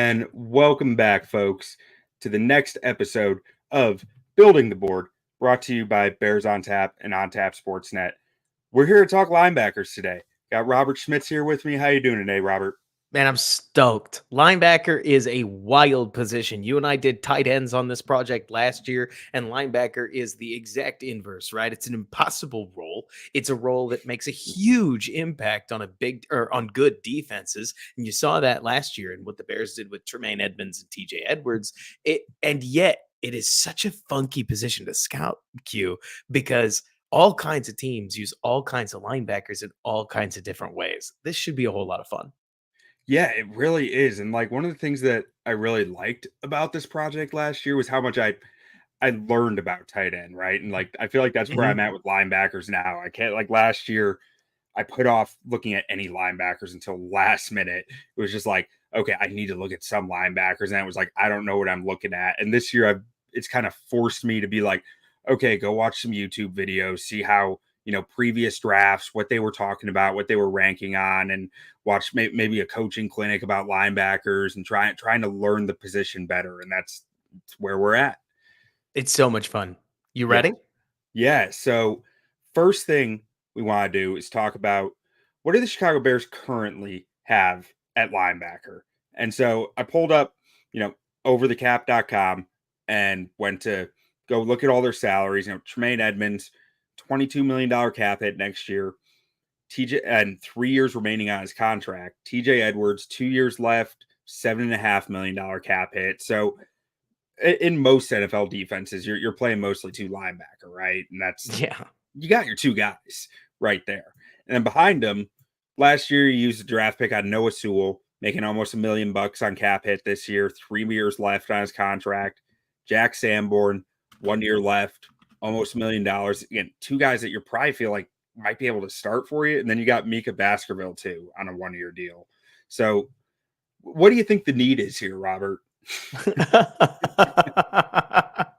And welcome back, folks, to the next episode of Building the Board, brought to you by Bears on Tap and On Tap Sportsnet. We're here to talk linebackers today. Got Robert Schmitz here with me. How you doing today, Robert? Man, I'm stoked. Linebacker is a wild position. You and I did tight ends on this project last year, and linebacker is the exact inverse, right? It's an impossible role. It's a role that makes a huge impact on on good defenses. And you saw that last year and what the Bears did with Tremaine Edmonds and TJ Edwards. And yet it is such a funky position to scout, Q, because all kinds of teams use all kinds of linebackers in all kinds of different ways. This should be a whole lot of fun. Yeah, it really is. And like one of the things that I really liked about this project last year was how much I learned about tight end, right? And like I feel like that's where I'm at with linebackers now. I can't like last year I put off looking at any linebackers until last minute. It was just like, okay, I need to look at some linebackers. And it was like, I don't know what I'm looking at. And this year it's kind of forced me to be like, okay, go watch some YouTube videos, see how, previous drafts, what they were talking about, what they were ranking on, and watch maybe a coaching clinic about linebackers and trying to learn the position better. And that's where we're at. It's so much fun. You Yeah. ready? Yeah. So first thing we want to do is talk about what do the Chicago Bears currently have at linebacker. And so I pulled up, overthecap.com and went to go look at all their salaries. Tremaine Edmonds, $22 million cap hit next year. TJ and 3 years remaining on his contract. TJ Edwards, 2 years left, $7.5 million cap hit. So in most NFL defenses, you're playing mostly two linebacker, right? And that's you got your two guys right there. And then behind him, last year you used a draft pick on Noah Sewell, making almost $1 million on cap hit this year, 3 years left on his contract. Jack Sanborn, 1 year left, almost $1 million. Again, two guys that you probably feel like might be able to start for you. And then you got Mika Baskerville too on a 1 year deal. So what do you think the need is here, Robert?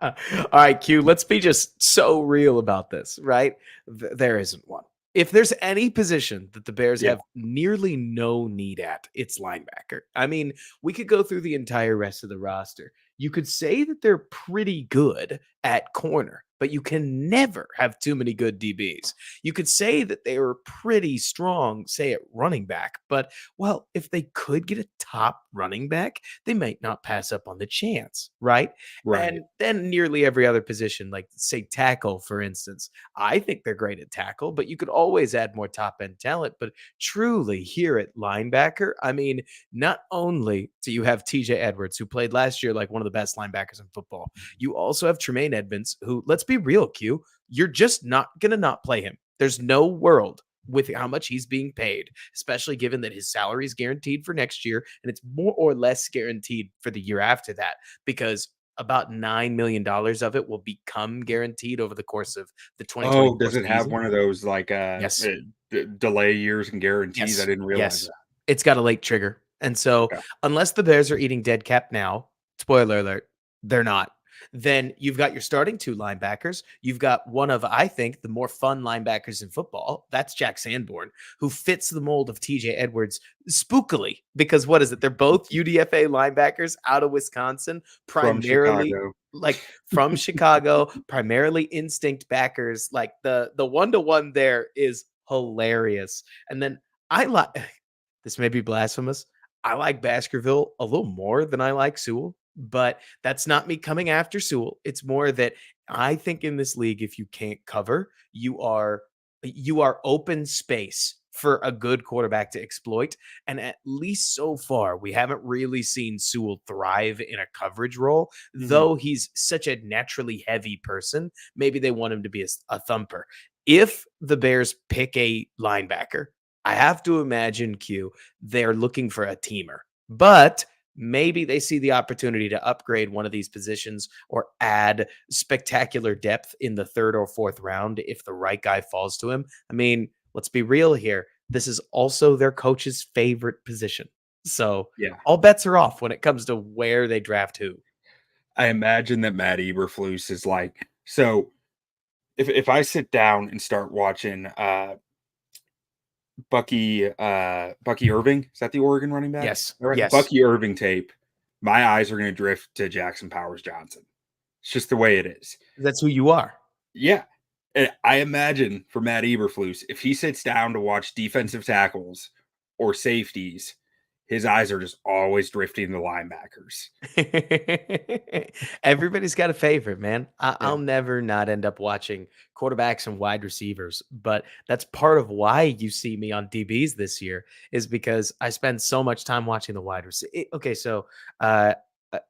All right, Q, let's be just so real about this, right? There isn't one. If there's any position that the Bears have nearly no need at, it's linebacker. I mean, we could go through the entire rest of the roster. You could say that they're pretty good at corner, but you can never have too many good DBs. You could say that they were pretty strong, say at running back, but well, if they could get a top running back, they might not pass up on the chance, right? Right. And then nearly every other position, like say tackle, for instance, I think they're great at tackle, but you could always add more top end talent. But truly, here at linebacker, I mean, not only do you have TJ Edwards, who played last year like one of the best linebackers in football, you also have Tremaine Edmonds, who, let's be real, Q, you're just not going to not play him. There's no world with how much he's being paid, especially given that his salary is guaranteed for next year and it's more or less guaranteed for the year after that, because about $9 million of it will become guaranteed over the course of the 2024 does it have season. one of those like Yes. delay years and guarantees? Yes. I didn't realize that. It's got a late trigger. And so unless the Bears are eating dead cap now, spoiler alert, they're not. Then you've got your starting two linebackers. You've got one of, I think, the more fun linebackers in football. That's Jack Sanborn, who fits the mold of TJ Edwards spookily. Because what is it? They're both UDFA linebackers out of Wisconsin, primarily from Chicago, primarily instinct backers. Like the 1-to-1 there is hilarious. And then I like, this may be blasphemous, I like Baskerville a little more than I like Sewell. But that's not me coming after Sewell. It's more that I think in this league, if you can't cover, you are open space for a good quarterback to exploit. And at least so far, we haven't really seen Sewell thrive in a coverage role, though he's such a naturally heavy person. Maybe they want him to be a thumper. If the Bears pick a linebacker, I have to imagine, Q, they're looking for a teamer. But maybe they see the opportunity to upgrade one of these positions or add spectacular depth in the third or fourth round if the right guy falls to him. I mean, let's be real here. This is also their coach's favorite position. So all bets are off when it comes to where they draft who. I imagine that Matt Eberflus is like, so if I sit down and start watching Bucky Irving, is that the Oregon running back? Yes. Bucky Irving tape, my eyes are going to drift to Jackson Powers Johnson. It's just the way it is. That's who you are. Yeah. And I imagine for Matt Eberflus, if he sits down to watch defensive tackles or safeties, his eyes are just always drifting to linebackers. Everybody's got a favorite, man. Yeah. I'll never not end up watching quarterbacks and wide receivers, but that's part of why you see me on DBs this year is because I spend so much time watching the wide receiver. Okay, so a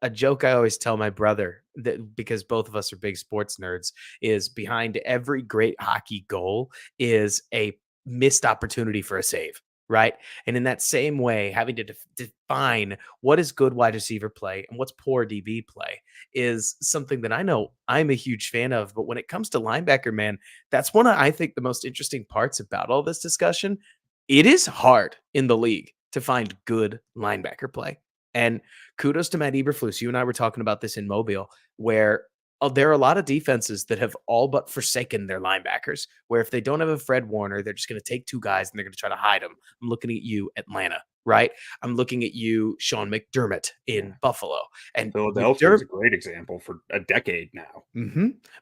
joke I always tell my brother that because both of us are big sports nerds is behind every great hockey goal is a missed opportunity for a save. Right. And in that same way, having to define what is good wide receiver play and what's poor DB play is something that I know I'm a huge fan of. But when it comes to linebacker, man, that's one of, I think, the most interesting parts about all this discussion. It is hard in the league to find good linebacker play. And kudos to Matt Eberflus. You and I were talking about this in Mobile, where there are a lot of defenses that have all but forsaken their linebackers, where if they don't have a Fred Warner, they're just going to take two guys and they're going to try to hide them. I'm looking at you, Atlanta, right? I'm looking at you, Sean McDermott in Buffalo. And Philadelphia is a great example for a decade now.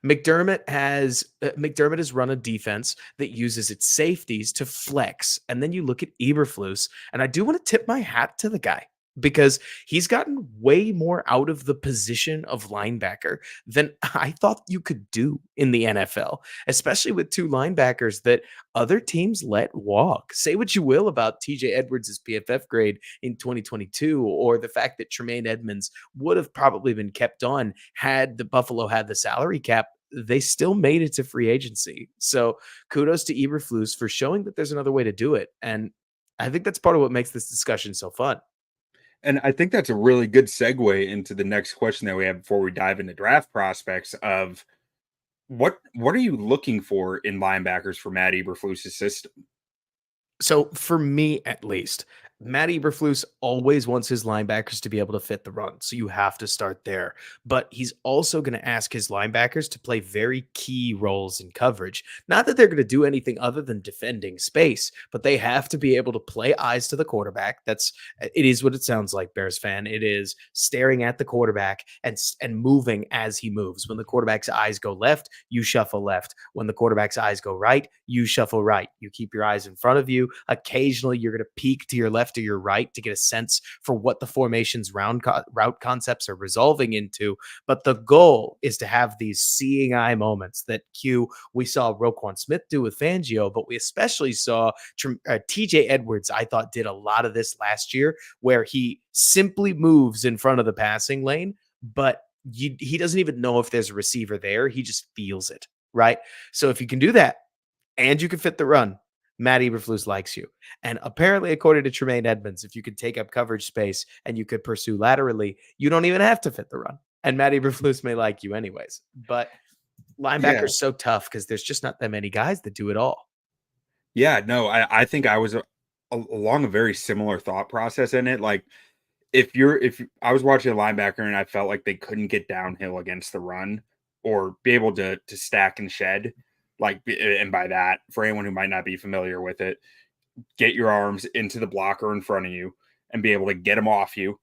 McDermott has run a defense that uses its safeties to flex. And then you look at Eberflus, and I do want to tip my hat to the guy because he's gotten way more out of the position of linebacker than I thought you could do in the NFL, especially with two linebackers that other teams let walk. Say what you will about TJ Edwards' PFF grade in 2022, or the fact that Tremaine Edmonds would have probably been kept on had the Buffalo had the salary cap. They still made it to free agency. So kudos to Eberflus for showing that there's another way to do it. And I think that's part of what makes this discussion so fun. And I think that's a really good segue into the next question that we have before we dive into draft prospects of what are you looking for in linebackers for Matt Eberflus' system? So for me, at least, Matt Eberflus always wants his linebackers to be able to fit the run. So you have to start there. But he's also going to ask his linebackers to play very key roles in coverage. Not that they're going to do anything other than defending space, but they have to be able to play eyes to the quarterback. It is what it sounds like, Bears fan. It is staring at the quarterback and moving as he moves. When the quarterback's eyes go left, you shuffle left. When the quarterback's eyes go right, you shuffle right. You keep your eyes in front of you. Occasionally, you're going to peek to your left or your right to get a sense for what the formation's route concepts are resolving into. But the goal is to have these seeing eye moments that we saw Roquan Smith do with Fangio, but we especially saw TJ Edwards, I thought, did a lot of this last year, where he simply moves in front of the passing lane, but he doesn't even know if there's a receiver there. He just feels it, right? So if you can do that and you can fit the run, Matt Eberflus likes you. And apparently, according to Tremaine Edmonds, if you could take up coverage space and you could pursue laterally, you don't even have to fit the run. And Matt Eberflus may like you anyways. But linebacker's so tough because there's just not that many guys that do it all. Yeah, no, I think I was along a very similar thought process in it. Like if I was watching a linebacker and I felt like they couldn't get downhill against the run or be able to stack and shed, like, and by that, for anyone who might not be familiar with it, get your arms into the blocker in front of you and be able to get them off you,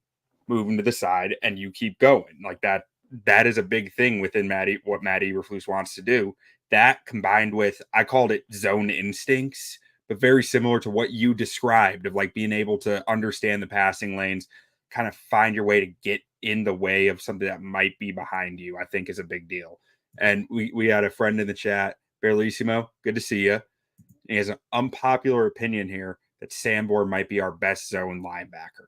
move them to the side, and you keep going like that. That is a big thing within what Matt Eberflus wants to do. That combined with, I called it zone instincts, but very similar to what you described of like being able to understand the passing lanes, kind of find your way to get in the way of something that might be behind you, I think is a big deal. And we had a friend in the chat, Berlissimo, good to see you. He has an unpopular opinion here that Sanborn might be our best zone linebacker.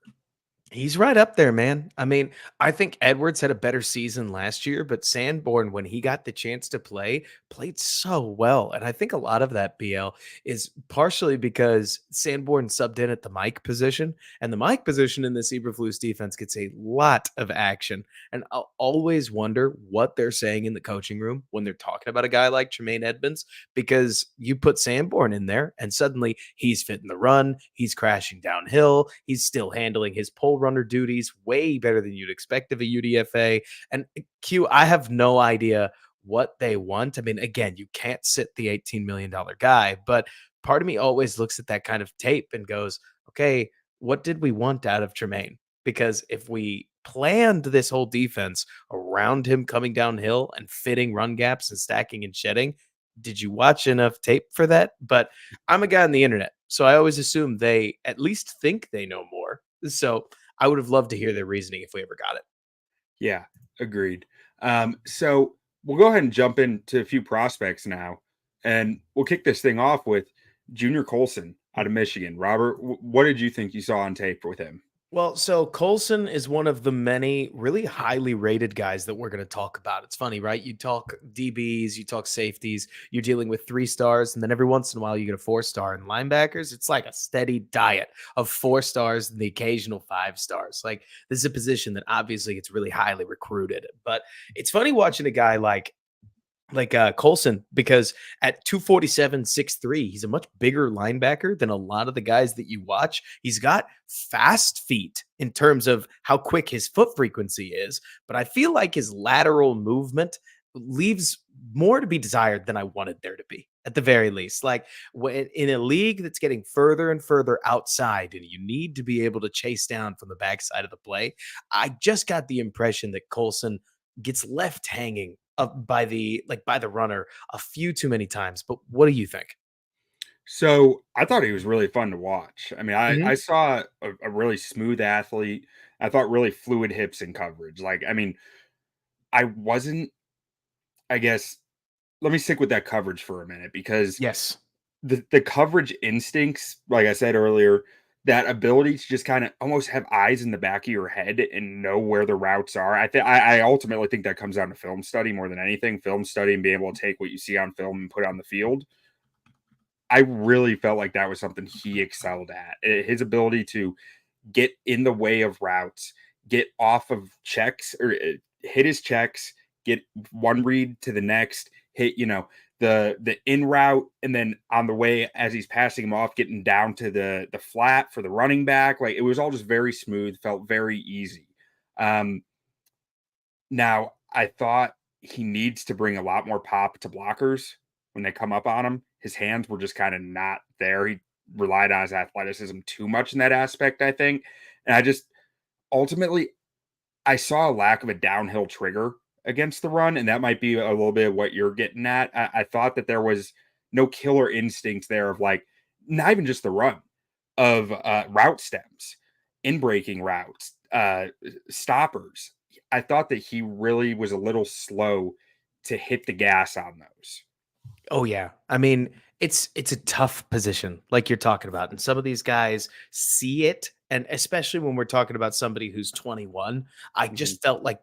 He's right up there, man. I mean, I think Edwards had a better season last year, but Sanborn, when he got the chance to play, played so well. And I think a lot of that, BL, is partially because Sanborn subbed in at the Mike position, and the Mike position in the Eberflus defense gets a lot of action. And I'll always wonder what they're saying in the coaching room when they're talking about a guy like Tremaine Edmonds, because you put Sanborn in there, and suddenly he's fitting the run, he's crashing downhill, he's still handling his pole runner duties way better than you'd expect of a UDFA. And I have no idea what they want. I mean, again, you can't sit the $18 million guy, but part of me always looks at that kind of tape and goes, okay, what did we want out of Tremaine? Because if we planned this whole defense around him coming downhill and fitting run gaps and stacking and shedding. Did you watch enough tape for that? But I'm a guy on the internet, so I always assume they at least think they know more. So I would have loved to hear their reasoning if we ever got it. Yeah, agreed. So we'll go ahead and jump into a few prospects now, and we'll kick this thing off with Junior Colson out of Michigan. Robert, what did you think you saw on tape with him? Well, so Colson is one of the many really highly rated guys that we're going to talk about. It's funny, right? You talk DBs, you talk safeties, you're dealing with 3 stars, and then every once in a while you get a 4 star. And linebackers, it's like a steady diet of 4 stars and the occasional 5 stars. Like, this is a position that obviously gets really highly recruited. But it's funny watching a guy like Colson, because at 247, 6'3", he's a much bigger linebacker than a lot of the guys that you watch. He's got fast feet in terms of how quick his foot frequency is, but I feel like his lateral movement leaves more to be desired than I wanted there to be, at the very least. Like, when in a league that's getting further and further outside and you need to be able to chase down from the backside of the play, I just got the impression that Colson gets left hanging up by the runner a few too many times. But what do you think? So I thought he was really fun to watch. I mean, I Mhm. saw a really smooth athlete. I thought really fluid hips and coverage. Like, I mean, I wasn't, I guess, let me stick with that coverage for a minute because Yes. the coverage instincts, like I said earlier, that ability to just kind of almost have eyes in the back of your head and know where the routes are. I ultimately think that comes down to film study more than anything. Film study and being able to take what you see on film and put it on the field. I really felt like that was something he excelled at. His ability to get in the way of routes, get off of checks or hit his checks, get one read to the next, hit, the in route, and then on the way as he's passing him off, getting down to the flat for the running back. Like, it was all just very smooth, felt very easy. Um, Now I thought he needs to bring a lot more pop to blockers when they come up on him. His hands were just kind of not there. He relied on his athleticism too much in that aspect, I think. And I just ultimately I saw a lack of a downhill trigger against the run, and that might be a little bit of what you're getting at. I thought that there was no killer instincts there of like not even just the run of route stems, in breaking routes, stoppers. I thought that he really was a little slow to hit the gas on those. Oh yeah. I mean, it's a tough position like you're talking about. And some of these guys see it, and especially when we're talking about somebody who's 21, I Mhm. just felt like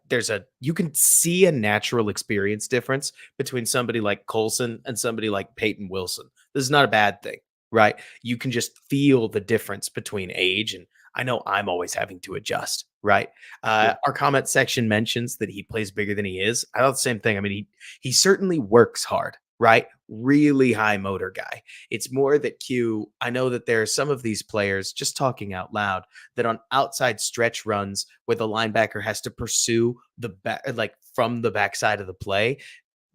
you can see a natural experience difference between somebody like Colson and somebody like Peyton Wilson. This is not a bad thing, right? You can just feel the difference between age, and I know I'm always having to adjust, right? Yeah. Our comment section mentions that he plays bigger than he is. I thought the same thing. I mean, he certainly works hard, right? Really high motor guy. It's more that I know that there are some of these players, just talking out loud, that on outside stretch runs where the linebacker has to pursue the back, like from the backside of the play.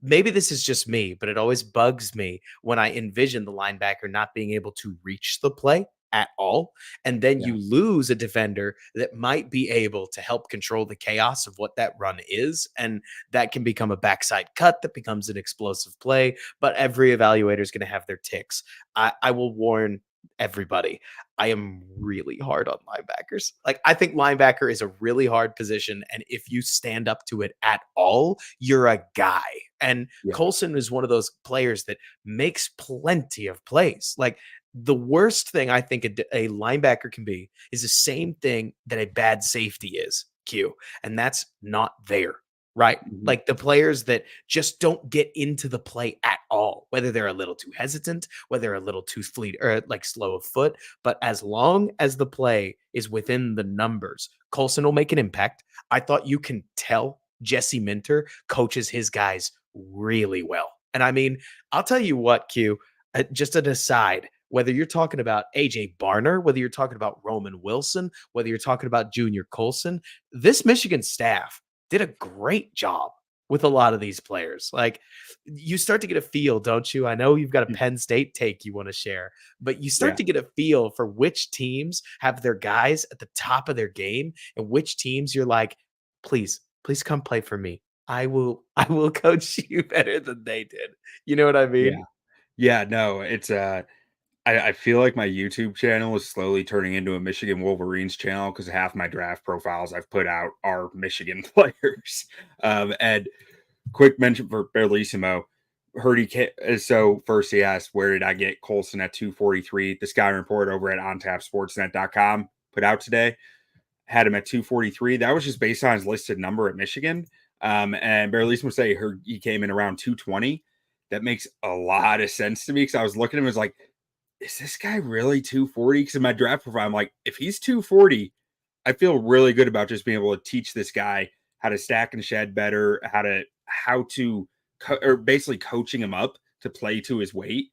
Maybe this is just me, but it always bugs me when I envision the linebacker not being able to reach the play at all. And then Yeah. you lose a defender that might be able to help control the chaos of what that run is. And that can become a backside cut that becomes an explosive play. But every evaluator is going to have their ticks. I will warn everybody. I am really hard on linebackers. Like, I think linebacker is a really hard position. And if you stand up to it at all, you're a guy. And Yeah. Colson is one of those players that makes plenty of plays. Like, the worst thing I think a linebacker can be is the same thing that a bad safety is, Q, and that's not there, right? Mhm. Like, the players that just don't get into the play at all, whether they're a little too hesitant, whether they're a little too fleet or like slow of foot, but as long as the play is within the numbers, Colson will make an impact. I thought you can tell Jesse Minter coaches his guys really well. And I mean, I'll tell you what, Q, just an aside, whether you're talking about AJ Barner, whether you're talking about Roman Wilson, whether you're talking about Junior Colson, this Michigan staff did a great job with a lot of these players. Like, you start to get a feel, don't you? I know you've got a Mm. Penn State take you want to share, but you start Yeah. to get a feel for which teams have their guys at the top of their game and which teams you're like, please, please come play for me. I will coach you better than they did. You know what I Yeah. mean? Yeah. No, it's I feel like my YouTube channel is slowly turning into a Michigan Wolverines channel because half my draft profiles I've put out are Michigan players. And quick mention for Bellissimo. Heard he so first he asked, where did I get Colson at 243? The scouting report over at ontapsportsnet.com put out today had him at 243. That was just based on his listed number at Michigan. And Bellissimo say he came in around 220. That makes a lot of sense to me because I was looking at him as like, is this guy really 240? Because in my draft profile, I'm like, if he's 240, I feel really good about just being able to teach this guy how to stack and shed better, how to or basically coaching him up to play to his weight.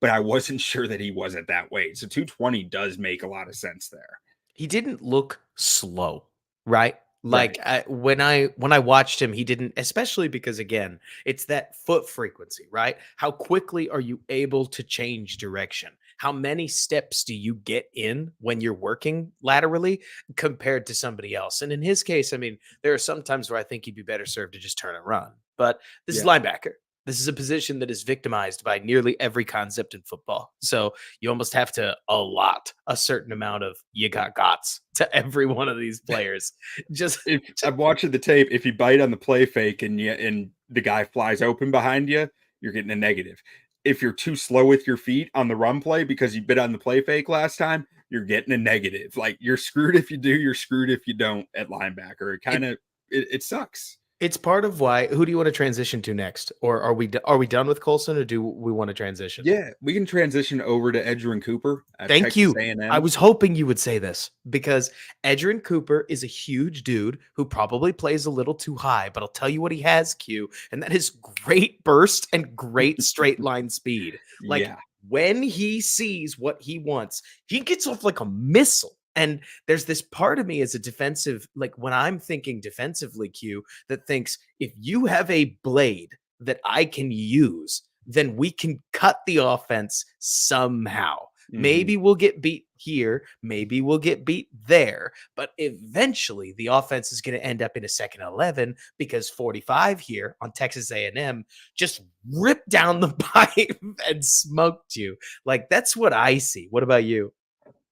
But I wasn't sure that he was at that weight. So 220 does make a lot of sense there. He didn't look slow, right? Right. Like when I watched him, he didn't, especially because again, it's that foot frequency, right? How quickly are you able to change direction? How many steps do you get in when you're working laterally compared to somebody else? And in his case, I mean, there are some times where I think he'd be better served to just turn and run. But this is Yeah. linebacker. This is a position that is victimized by nearly every concept in football. So you almost have to allot a certain amount of you got gots to every one of these players. Just, If just I'm watching the tape, if you bite on the play fake and the guy flies open behind you, you're getting a negative. If you're too slow with your feet on the run play because you bit on the play fake last time, you're getting a negative. Like you're screwed if you do, you're screwed if you don't at linebacker. it, It sucks. it's part of why. Who do you want to transition to next, or are we done with Colson, or do we want to transition? Yeah, we can transition over to Edgerrin Cooper at Thank Texas you. I A&M. was hoping you would say this because Edgerrin Cooper is a huge dude who probably plays a little too high, but I'll tell you what he has, Q, and that is great burst and great straight line speed. Like Yeah. when he sees what he wants, he gets off like a missile. And there's this part of me as a defensive, like when I'm thinking defensively, Q, that thinks if you have a blade that I can use, then we can cut the offense somehow. Mhm. Maybe we'll get beat here, maybe we'll get beat there, but eventually the offense is going to end up in a second 11 because 45 here on Texas A&M just ripped down the pipe and smoked you. Like that's what I see. What about you?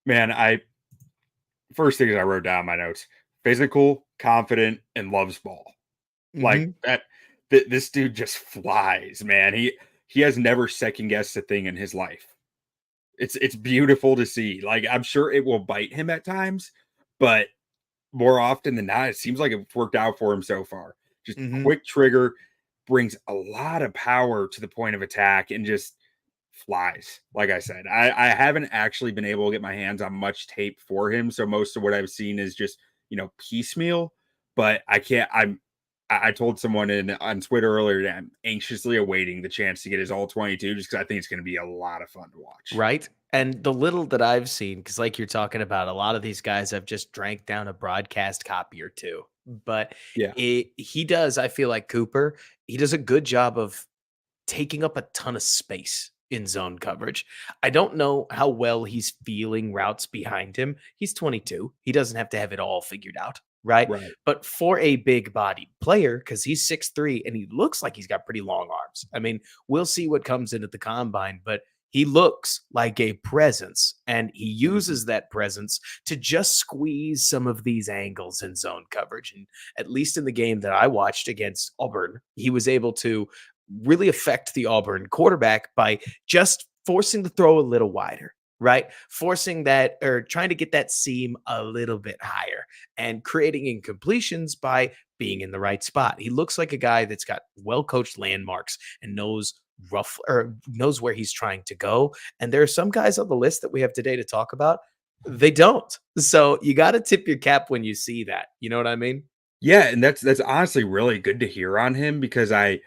Man, I first things I wrote down in my notes: physical, confident, and loves ball. Like Mhm. that, this dude just flies, man. He has never second guessed a thing in his life. It's beautiful to see. Like I'm sure it will bite him at times, but more often than not, it seems like it's worked out for him so far. Just Mhm. quick trigger, brings a lot of power to the point of attack, and just flies. Like I said, I haven't actually been able to get my hands on much tape for him, so most of what I've seen is just piecemeal. But I can't. I told someone on Twitter earlier that I'm anxiously awaiting the chance to get his all 22, just because I think it's going to be a lot of fun to watch. Right? And the little that I've seen, because like you're talking about, a lot of these guys have just drank down a broadcast copy or two. But Yeah. he does, I feel like Cooper, he does a good job of taking up a ton of space in zone coverage. I don't know how well he's feeling routes behind him. He's 22. He doesn't have to have it all figured out, right? Right. But for a big bodied player, because he's 6'3 and he looks like he's got pretty long arms. I mean, we'll see what comes into the combine, but he looks like a presence and he Mhm. uses that presence to just squeeze some of these angles in zone coverage. And at least in the game that I watched against Auburn, he was able to really affect the Auburn quarterback by just forcing the throw a little wider, right? Forcing that or trying to get that seam a little bit higher and creating incompletions by being in the right spot. He looks like a guy that's got well coached landmarks and knows rough or knows where he's trying to go. And there are some guys on the list that we have today to talk about. They don't. So you got to tip your cap when you see that. You know what I mean? Yeah, and that's honestly really good to hear on him because I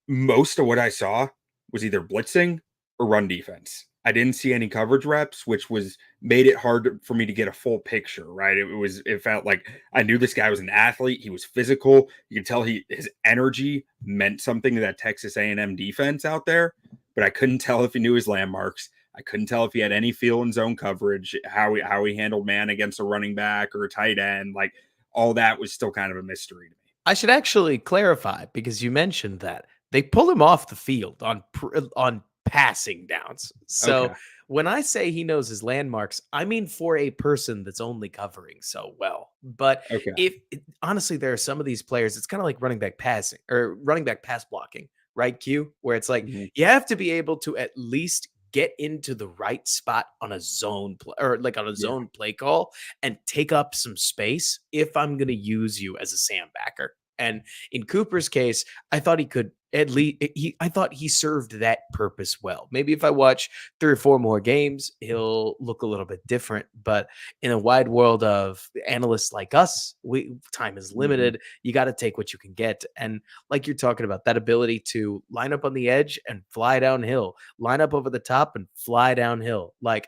most of what I saw was either blitzing or run defense. I didn't see any coverage reps, which was made it hard for me to get a full picture, right? It felt like I knew this guy was an athlete. He was physical. You could tell his energy meant something to that Texas A&M defense out there, but I couldn't tell if he knew his landmarks. I couldn't tell if he had any feel in zone coverage, how he handled man against a running back or a tight end. Like all that was still kind of a mystery to me. I should actually clarify because you mentioned that they pull him off the field on passing downs. So Okay. when I say he knows his landmarks, I mean for a person that's only covering so well. But Okay. if honestly, there are some of these players, it's kind of like running back passing or running back pass blocking, right? Q, where it's like Mhm. you have to be able to at least get into the right spot on a zone play or like on a Yeah. zone play call and take up some space if I'm going to use you as a sandbacker. And in Cooper's case, I thought he could at least I thought he served that purpose well. Maybe if I watch 3 or 4 more games, he'll look a little bit different, but in a wide world of analysts like us, time is Mhm. limited. You got to take what you can get. And like you're talking about, that ability to line up on the edge and fly downhill, line up over the top and fly downhill. Like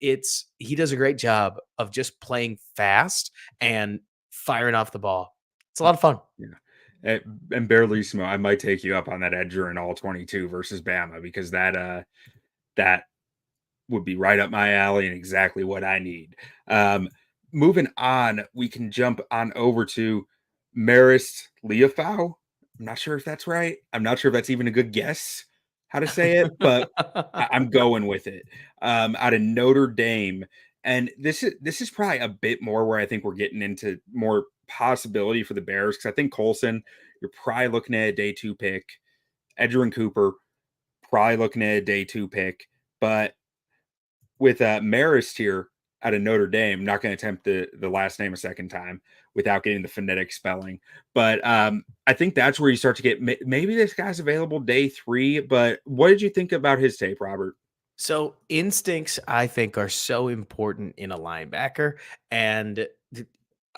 it's he does a great job of just playing fast and firing off the ball. It's a lot of fun. Yeah. And Barelissimo, I might take you up on that edger in all 22 versus Bama because that would be right up my alley and exactly what I need. Um, Moving on, we can jump on over to Marist Leofau. I'm not sure if that's right. I'm not sure if that's even a good guess how to say it, but I'm going with it. Out of Notre Dame, and this is probably a bit more where I think we're getting into more possibility for the Bears because I think Colson, you're probably looking at a day 2 pick. Edgerrin Cooper, probably looking at a day 2 pick, but with Marist here out of Notre Dame, I'm not going to attempt the last name a second time without getting the phonetic spelling. But I think that's where you start to get maybe this guy's available day 3. But what did you think about his tape, Robert? So instincts, I think, are so important in a linebacker. And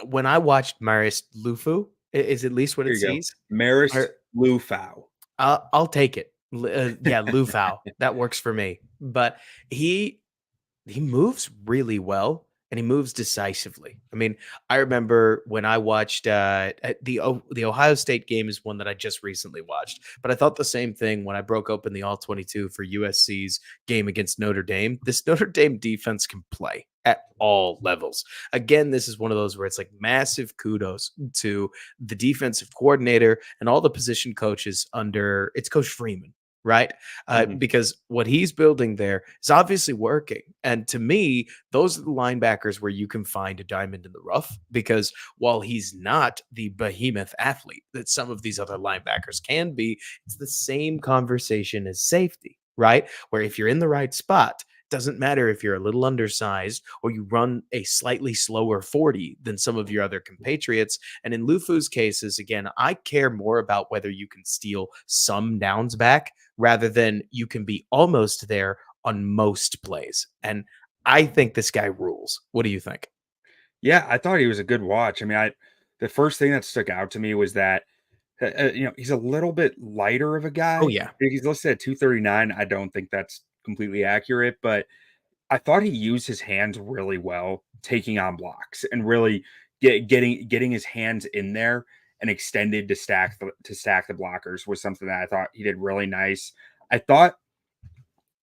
when I watched Maris Lufu, is at least what Here it you go, sees. Marist Or Lufau. I'll take it. Yeah, Lufau. That works for me. But he he moves really well and he moves decisively. I mean, I remember when I watched the Ohio State game is one that I just recently watched, but I thought the same thing when I broke open the all 22 for USC's game against Notre Dame. This Notre Dame defense can play at all levels. Again, this is one of those where it's like massive kudos to the defensive coordinator and all the position coaches under it's Coach Freeman, right? Mhm. Because what he's building there is obviously working. And to me, those are the linebackers where you can find a diamond in the rough. Because while he's not the behemoth athlete that some of these other linebackers can be, it's the same conversation as safety, right? Where if you're in the right spot, doesn't matter if you're a little undersized or you run a slightly slower 40 than some of your other compatriots. And in Lufu's cases, again, I care more about whether you can steal some downs back rather than you can be almost there on most plays. And I think this guy rules. What do you think? Yeah, I thought he was a good watch. I mean, the first thing that stuck out to me was that he's a little bit lighter of a Oh, guy. yeah. He's listed at 239. I don't think that's completely accurate, but I thought he used his hands really well, taking on blocks and really getting his hands in there and extended to stack the blockers was something that I thought he did really nice. I thought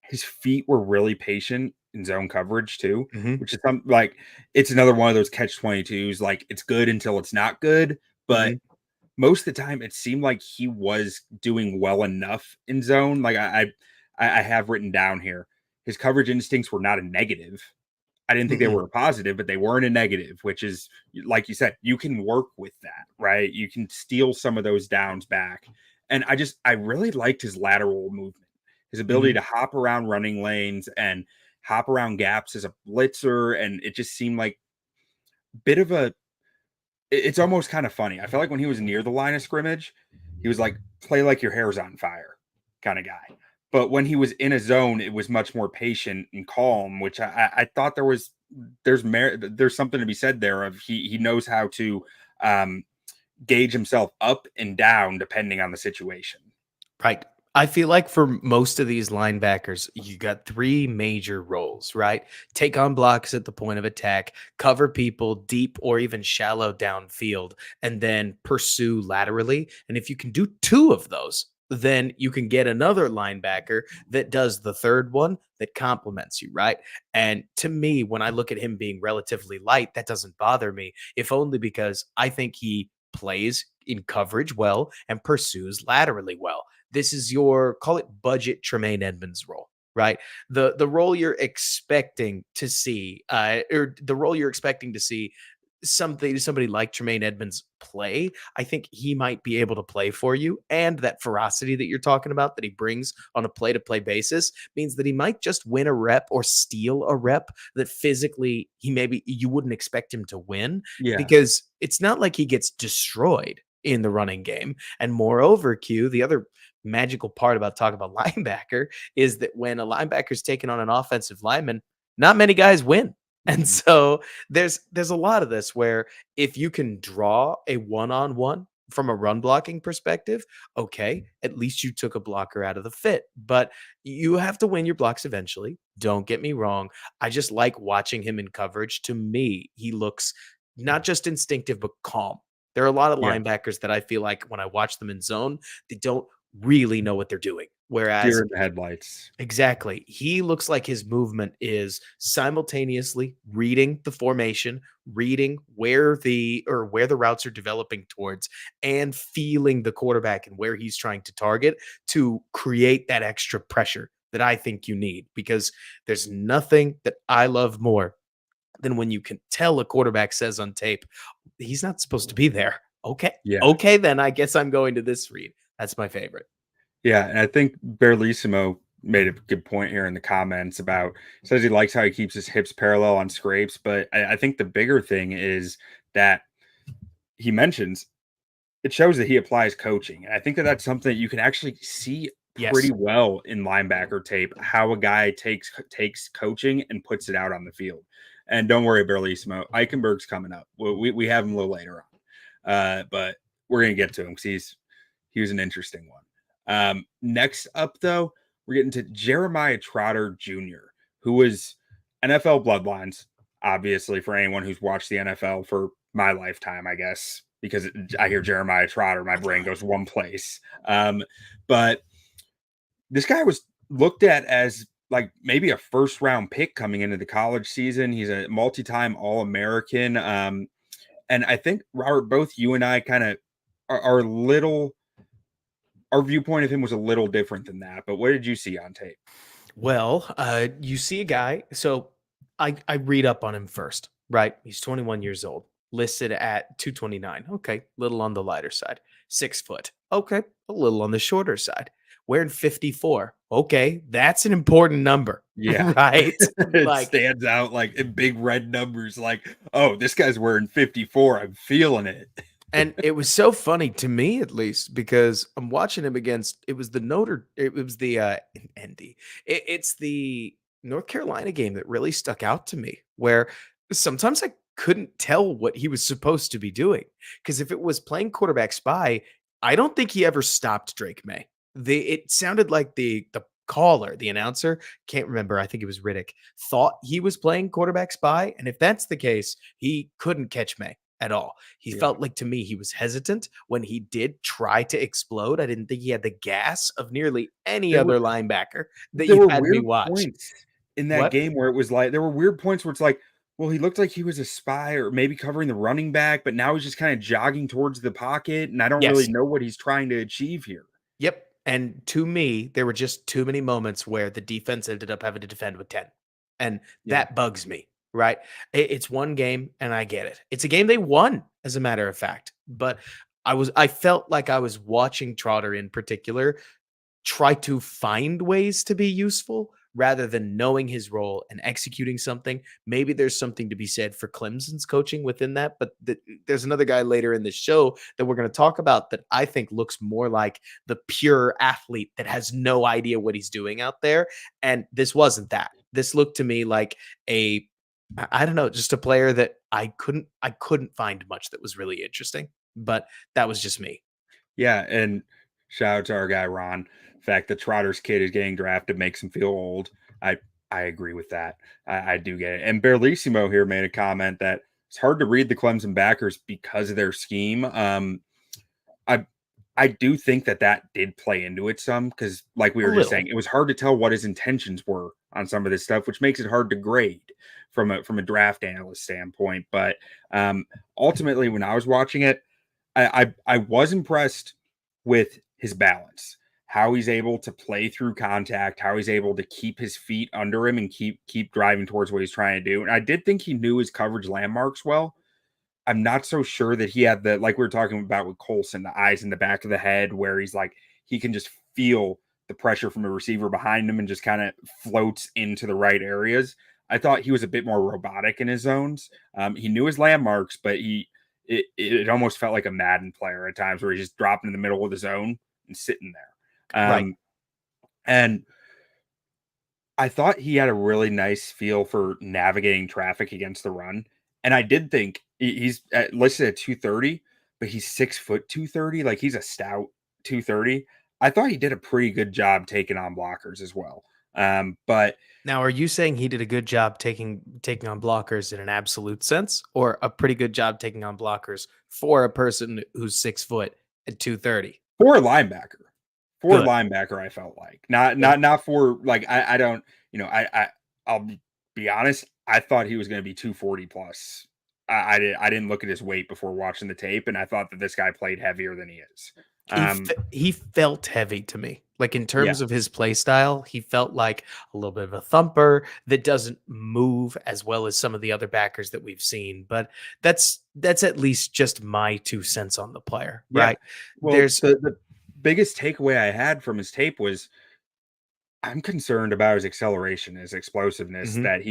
his feet were really patient in zone coverage too, Hmm. which is like it's another one of those catch 22s. Like it's good until it's not good, but Hmm. most of the time it seemed like he was doing well enough in zone. Like I have written down here, his coverage instincts were not a negative. I didn't think they Hmm. were a positive, but they weren't a negative, which is like you said, you can work with that, right? You can steal some of those downs back. And I really liked his lateral movement, his ability Hmm. to hop around running lanes and hop around gaps as a blitzer. And it just seemed like bit of a it's almost kind of funny. I felt like when he was near the line of scrimmage, he was like, play like your hair's on fire kind of guy. But when he was in a zone, it was much more patient and calm, which I thought there's something to be said there of he knows how to um, gauge himself up and down depending on the situation. Right. I feel like for most of these linebackers, you got three major roles, right? Take on blocks at the point of attack, cover people deep or even shallow downfield, and then pursue laterally. And if you can do two of those, then you can get another linebacker that does the third one that complements you, right? And to me, when I look at him being relatively light, that doesn't bother me, if only because I think he plays in coverage well and pursues laterally well. This is your, call it, budget Tremaine Edmonds role, right? The role you're expecting to see, or the role you're expecting to see somebody like Tremaine Edmonds play. I think he might be able to play for you, and that ferocity that you're talking about that he brings on a play to play basis means that he might just win a rep or steal a rep that physically he maybe you wouldn't expect him to win, Yeah. because it's not like he gets destroyed in the running game. And moreover, Q, the other magical part about talking about linebacker is that when a linebacker's taken on an offensive lineman, not many guys win. And Mhm. so there's a lot of this where if you can draw a one-on-one from a run blocking perspective, okay, at least you took a blocker out of the fit. But you have to win your blocks eventually. Don't get me wrong. I just like watching him in coverage. To me, he looks not just instinctive, but calm. There are a lot of Yeah. linebackers that I feel like when I watch them in zone, they don't really know what they're doing. Whereas Deer in the headlights. exactly. He looks like his movement is simultaneously reading the formation, reading where the routes are developing towards, and feeling the quarterback and where he's trying to target to create that extra pressure that I think you need. Because there's nothing that I love more than when you can tell a quarterback says on tape, he's not supposed to be there. Okay. Yeah. Okay, then I guess I'm going to this read. That's my favorite. Yeah, and I think Berlissimo made a good point here in the comments about says he likes how he keeps his hips parallel on scrapes, but I think the bigger thing is that he mentions it shows that he applies coaching, and I think that that's something that you can actually see Yes. pretty well in linebacker tape, how a guy takes coaching and puts it out on the field. And don't worry, Berlissimo, Eichenberg's coming up. We have him a little later on, but we're gonna get to him because he was an interesting one. Next up, though, we're getting to Jeremiah Trotter Jr., who was NFL bloodlines, obviously, for anyone who's watched the NFL for my lifetime, I guess, because I hear Jeremiah Trotter, my brain goes one place. But this guy was looked at as like maybe a first round pick coming into the college season. He's a multi time All American. And I think, Robert, both you and I kind of are little our viewpoint of him was a little different than that. But what did you see on tape? Well, you see a guy. So I read up on him first, right? He's 21 years old, listed at 229. Okay, little on the lighter side. 6 foot. Okay, a little on the shorter side. Wearing 54. Okay, that's an important number, Yeah, right? it Like, stands out like in big red numbers. Like, oh, this guy's wearing 54. I'm feeling it. and it was so funny to me, at least, because I'm watching him against it was the ND. It's the North Carolina game that really stuck out to me, where sometimes I couldn't tell what he was supposed to be doing. Because if it was playing quarterback spy, I don't think he ever stopped Drake May. It sounded like the caller, the announcer, can't remember, I think it was Riddick, thought he was playing quarterback spy. And if that's the case, he couldn't catch May at all. He Yeah, felt like, to me, he was hesitant when he did try to explode. I didn't think he had the gas of nearly any there were other linebacker that there you've were had me weird watch. points in that What? game where it was like there were weird points where it's like, well, he looked like he was a spy or maybe covering the running back, but now he's just kind of jogging towards the pocket, and I don't really Yes. know what he's trying to achieve here. Yep. And to me, there were just too many moments where the defense ended up having to defend with 10. And Yeah, that bugs me, right? It's one game and I get it. It's a game they won, as a matter of fact. But I felt like I was watching Trotter in particular try to find ways to be useful rather than knowing his role and executing something. Maybe there's something to be said for Clemson's coaching within that, but there's another guy later in the show that we're going to talk about that I think looks more like the pure athlete that has no idea what he's doing out there. And this wasn't that. This looked to me like I don't know, just a player that I couldn't find much that was really interesting, but that was just me. yeah, and shout out to our guy Ron. fact that Trotter's kid is getting drafted makes him feel old. I I agree with that. I do get it. And Berlissimo here made a comment that it's hard to read the Clemson backers because of their scheme. I I do think that that did play into it some because, like we A were just little. saying, it was hard to tell what his intentions were on some of this stuff, which makes it hard to grade from a draft analyst standpoint. But ultimately, when I was watching it, I was impressed with his balance, how he's able to play through contact, how he's able to keep his feet under him and keep driving towards what he's trying to do. And I did think he knew his coverage landmarks well. I'm not so sure that he had the, like we were talking about with Colson, the eyes in the back of the head, where he's like he can just feel the pressure from a receiver behind him and just kind of floats into the right areas. I thought he was a bit more robotic in his zones. He knew his landmarks, but it almost felt like a Madden player at times where he's just dropping in the middle of the zone and sitting there. Right. And I thought he had a really nice feel for navigating traffic against the run. And I did think he's listed at 230, but he's 6 foot 230. Like he's a stout 230. I thought he did a pretty good job taking on blockers as well. But Now, are you saying he did a good job taking on blockers in an absolute sense, or a pretty good job taking on blockers for a person who's 6 foot at 230? for a linebacker, Good. I felt like not for like I don't I'll be honest. I thought he was going to be 240 plus. I didn't look at his weight before watching the tape, and I thought that this guy played heavier than he is. He felt heavy to me. Like in Yeah, terms of his play style, he felt like a little bit of a thumper that doesn't move as well as some of the other backers that we've seen. But that's at least just my 2 cents on the player, yeah. right? Well, There's the biggest takeaway I had from his tape was I'm concerned about his acceleration, his explosiveness. Mhm. That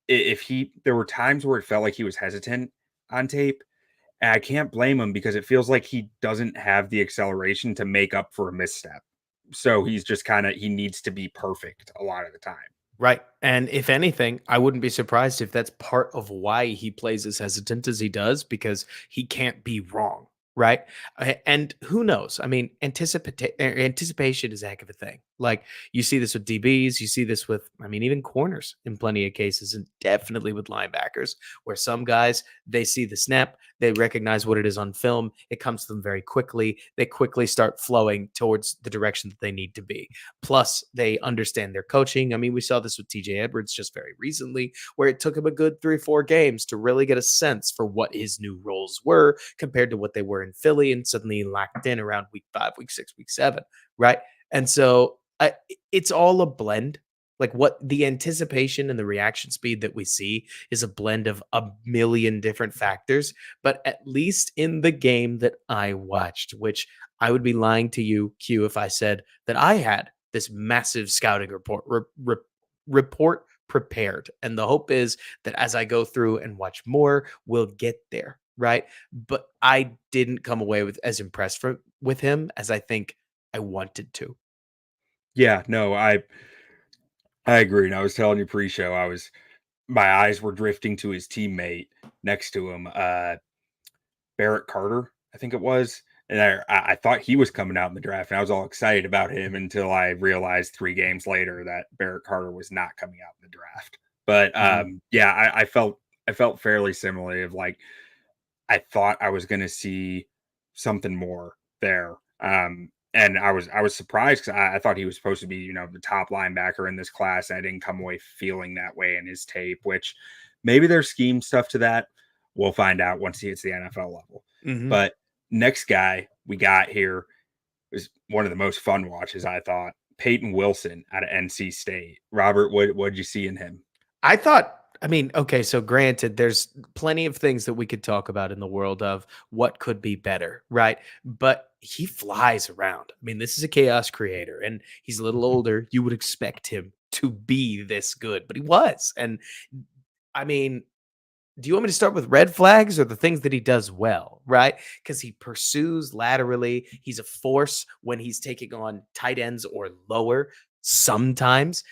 if he, there were times where it felt like he was hesitant on tape. And I can't blame him because it feels like he doesn't have the acceleration to make up for a misstep. So he's just kind of, he needs to be perfect a lot of the time. Right. And if anything, I wouldn't be surprised if that's part of why he plays as hesitant as he does, because he can't be wrong. Right. And who knows? I mean, anticipation is a heck of a thing. Like you see this with DBs, you see this with, I mean, even corners in plenty of cases, and definitely with linebackers, where some guys, they see the snap, they recognize what it is on film, it comes to them very quickly. They quickly start flowing towards the direction that they need to be. Plus, they understand their coaching. I mean, we saw this with TJ Edwards just very recently, where it took him a good 3 or 4 games to really get a sense for what his new roles were compared to what they were in Philly. And suddenly he locked in around week 5, week 6, week 7. Right. And so it's all a blend. Like what the anticipation and the reaction speed that we see is a blend of a million different factors. But at least in the game that I watched, which I would be lying to you, Q, if I said that I had this massive scouting report prepared. And the hope is that as I go through and watch more, we'll get there, right? But I didn't come away with as impressed with him as I think I wanted to. Yeah, no, I agree. And I was telling you pre-show, my eyes were drifting to his teammate next to him, Barrett Carter, I think it was. And I thought he was coming out in the draft, and I was all excited about him until I realized 3 games later that Barrett Carter was not coming out in the draft. But Mhm. yeah, I felt fairly similarly of like I thought I was going to see something more there. And I was surprised because I thought he was supposed to be, the top linebacker in this class. And I didn't come away feeling that way in his tape, which maybe there's scheme stuff to that. We'll find out once he hits the NFL level. Mhm. But next guy we got here was one of the most fun watches, I thought. Peyton Wilson out of NC State. Robert, what'd you see in him? I thought, I mean, okay, so granted, there's plenty of things that we could talk about in the world of what could be better, right? But he flies around. I mean, this is a chaos creator and he's a little older. You would expect him to be this good, but he was. And I mean, do you want me to start with red flags or the things that he does well, right? Because he pursues laterally. He's a force when he's taking on tight ends or lower. Sometimes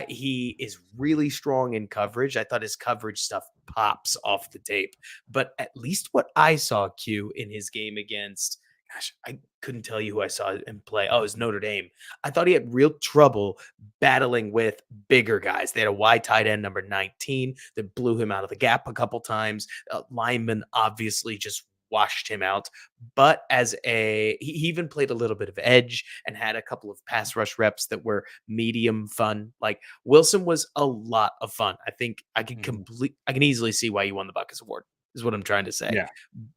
he is really strong in coverage. I thought his coverage stuff pops off the tape, but at least what I saw Q in his game against, gosh, couldn't tell you who I saw him play. Oh, it was Notre Dame. I thought he had real trouble battling with bigger guys. They had a wide tight end, number 19, that blew him out of the gap a couple times. Lineman obviously just washed him out. But he even played a little bit of edge and had a couple of pass rush reps that were medium fun. Like Wilson was a lot of fun. I think I can easily see why you won the Buckets Award, is what I'm trying to say. Yeah.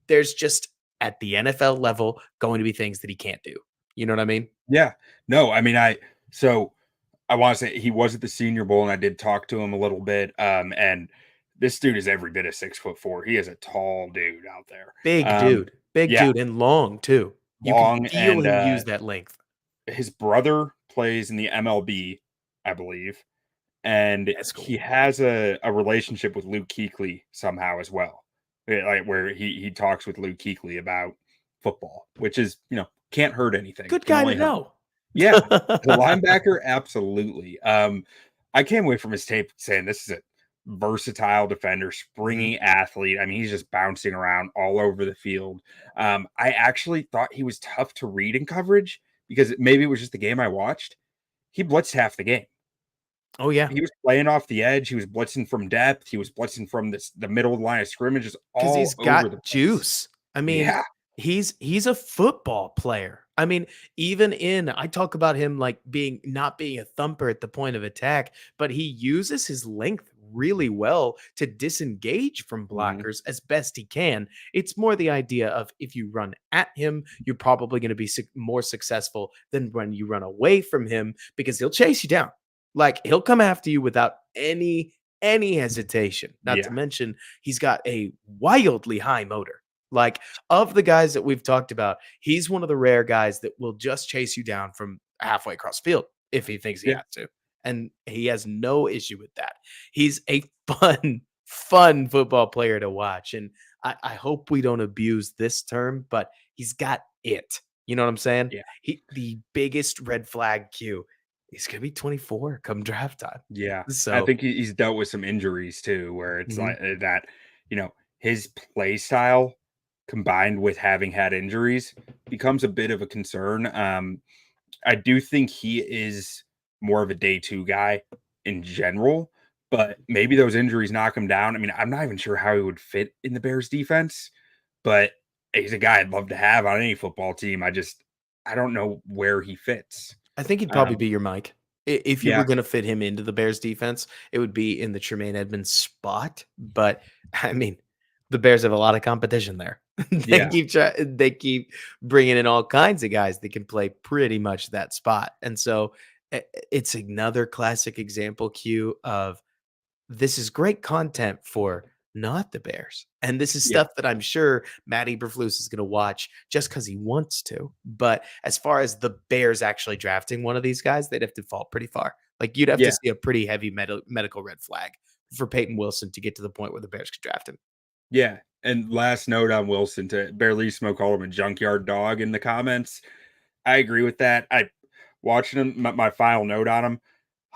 There's just at the NFL level going to be things that he can't do. You know what I mean? Yeah. No, I mean, I want to say he was at the Senior Bowl, and I did talk to him a little bit. And this dude is every bit of 6'4". He is a tall dude out there. Big Yeah, dude, and long too. You can long, feel and him use that length. his brother plays in the MLB, I believe, and That's cool. he has a relationship with Luke Kuechly somehow as well, like where he talks with Luke Kuechly about football, which is can't hurt anything. Good Can guy to only help. know. Yeah, the linebacker, absolutely. I came away from his tape saying this is a versatile defender, springy athlete. I mean, he's just bouncing around all over the field. I actually thought he was tough to read in coverage because maybe it was just the game I watched. He blitzed half the game. Oh yeah, He was playing off the edge. He was blitzing from depth. He was blitzing from the middle of the line of scrimmage, just because all he's over the got place. juice. I mean, Yeah, he's a football player. I mean, I talk about him like not being a thumper at the point of attack, but he uses his length really well to disengage from mhm, blockers as best he can. It's more the idea of if you run at him, you're probably going to be more successful than when you run away from him because he'll chase you down. Like he'll come after you without any hesitation. Not to yeah, mention he's got a wildly high motor. Like of the guys that we've talked about, he's one of the rare guys that will just chase you down from halfway across the field if he thinks he yeah, has to. And he has no issue with that. He's a fun football player to watch. And I hope we don't abuse this term, but he's got it. You know what I'm saying? yeah. The biggest red flag Q. He's gonna be 24 come draft time. Yeah, I So think he's dealt with some injuries too, where it's mhm. like that, his play style combined with having had injuries becomes a bit of a concern. I do think he is more of a day two guy in general, but maybe those injuries knock him down. I mean, I'm not even sure how he would fit in the Bears defense, but he's a guy I'd love to have on any football team. I don't know where he fits. I think he'd probably Um, be your Mike. If you were yeah, gonna fit him into the Bears defense, it would be in the Tremaine Edmonds spot, but, I mean, the Bears have a lot of competition there. yeah, They keep bringing in all kinds of guys that can play pretty much that spot, and so, it's another classic example, Q, of this is great content for not the Bears. And this is yeah, stuff that I'm sure Matt Eberflus is going to watch just because he wants to. But as far as the Bears actually drafting one of these guys, they'd have to fall pretty far. Like you'd have to yeah. see a pretty heavy medical red flag for Peyton Wilson to get to the point where the Bears could draft him. Yeah, and last note on Wilson to Barely called him a junkyard dog in the comments. I agree with that. I watching him, my final note on him,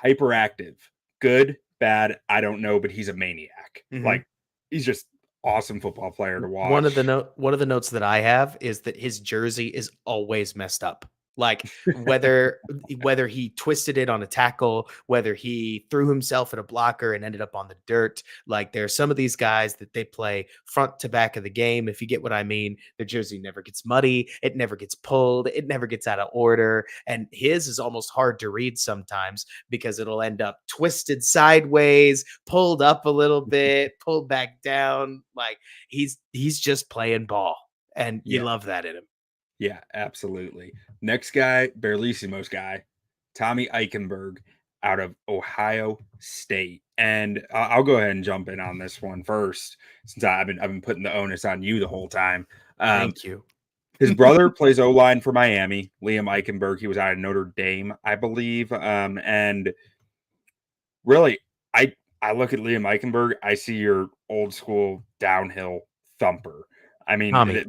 hyperactive, good, bad, I don't know, but he's a maniac. Mhm. Like he's just awesome football player to watch. One of the notes that I have is that his jersey is always messed up. Like whether he twisted it on a tackle, whether he threw himself at a blocker and ended up on the dirt. Like there are some of these guys that they play front to back of the game. If you get what I mean, their jersey never gets muddy, it never gets pulled, it never gets out of order. And his is almost hard to read sometimes because it'll end up twisted sideways, pulled up a little bit, pulled back down. Like he's just playing ball, and you Yeah, love that in him. yeah, absolutely. Next guy, Barlissimo's guy, Tommy Eichenberg out of Ohio State. And I'll go ahead and jump in on this one first, since I've been putting the onus on you the whole time. Um, Thank you. His brother plays O line for Miami, Liam Eichenberg. He was out of Notre Dame, I believe. And really, I look at Liam Eichenberg, I see your old school downhill thumper. I mean, Tommy,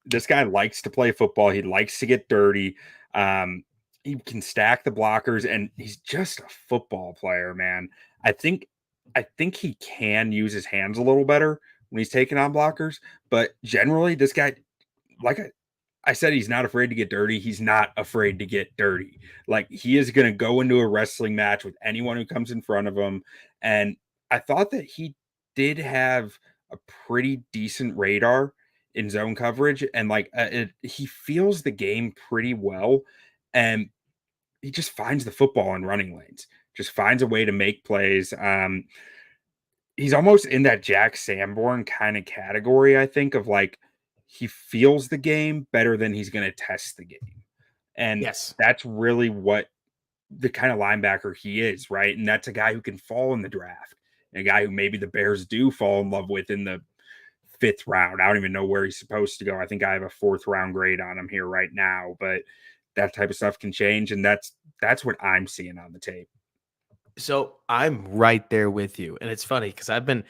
this guy likes to play football. He likes to get dirty. Um, he can stack the blockers, and he's just a football player, man. I think I think he can use his hands a little better when he's taking on blockers, but generally, this guy like I said he's not afraid to get dirty. He's not afraid to get dirty. Like he is going to go into a wrestling match with anyone who comes in front of him. And I thought that he did have a pretty decent radar in zone coverage, and like he feels the game pretty well, and he just finds the football in running lanes. Just finds a way to make plays. He's almost in that Jack Sanborn kind of category, I think, of like he feels the game better than he's going to test the game. And Yes. that's really what the kind of linebacker he is, right? And that's a guy who can fall in the draft, and a guy who maybe the Bears do fall in love with in the 5th round. I don't even know where he's supposed to go. I think I have a 4th round grade on him here right now, but that type of stuff can change. And that's what I'm seeing on the tape. So I'm right there with you. And it's funny because I've been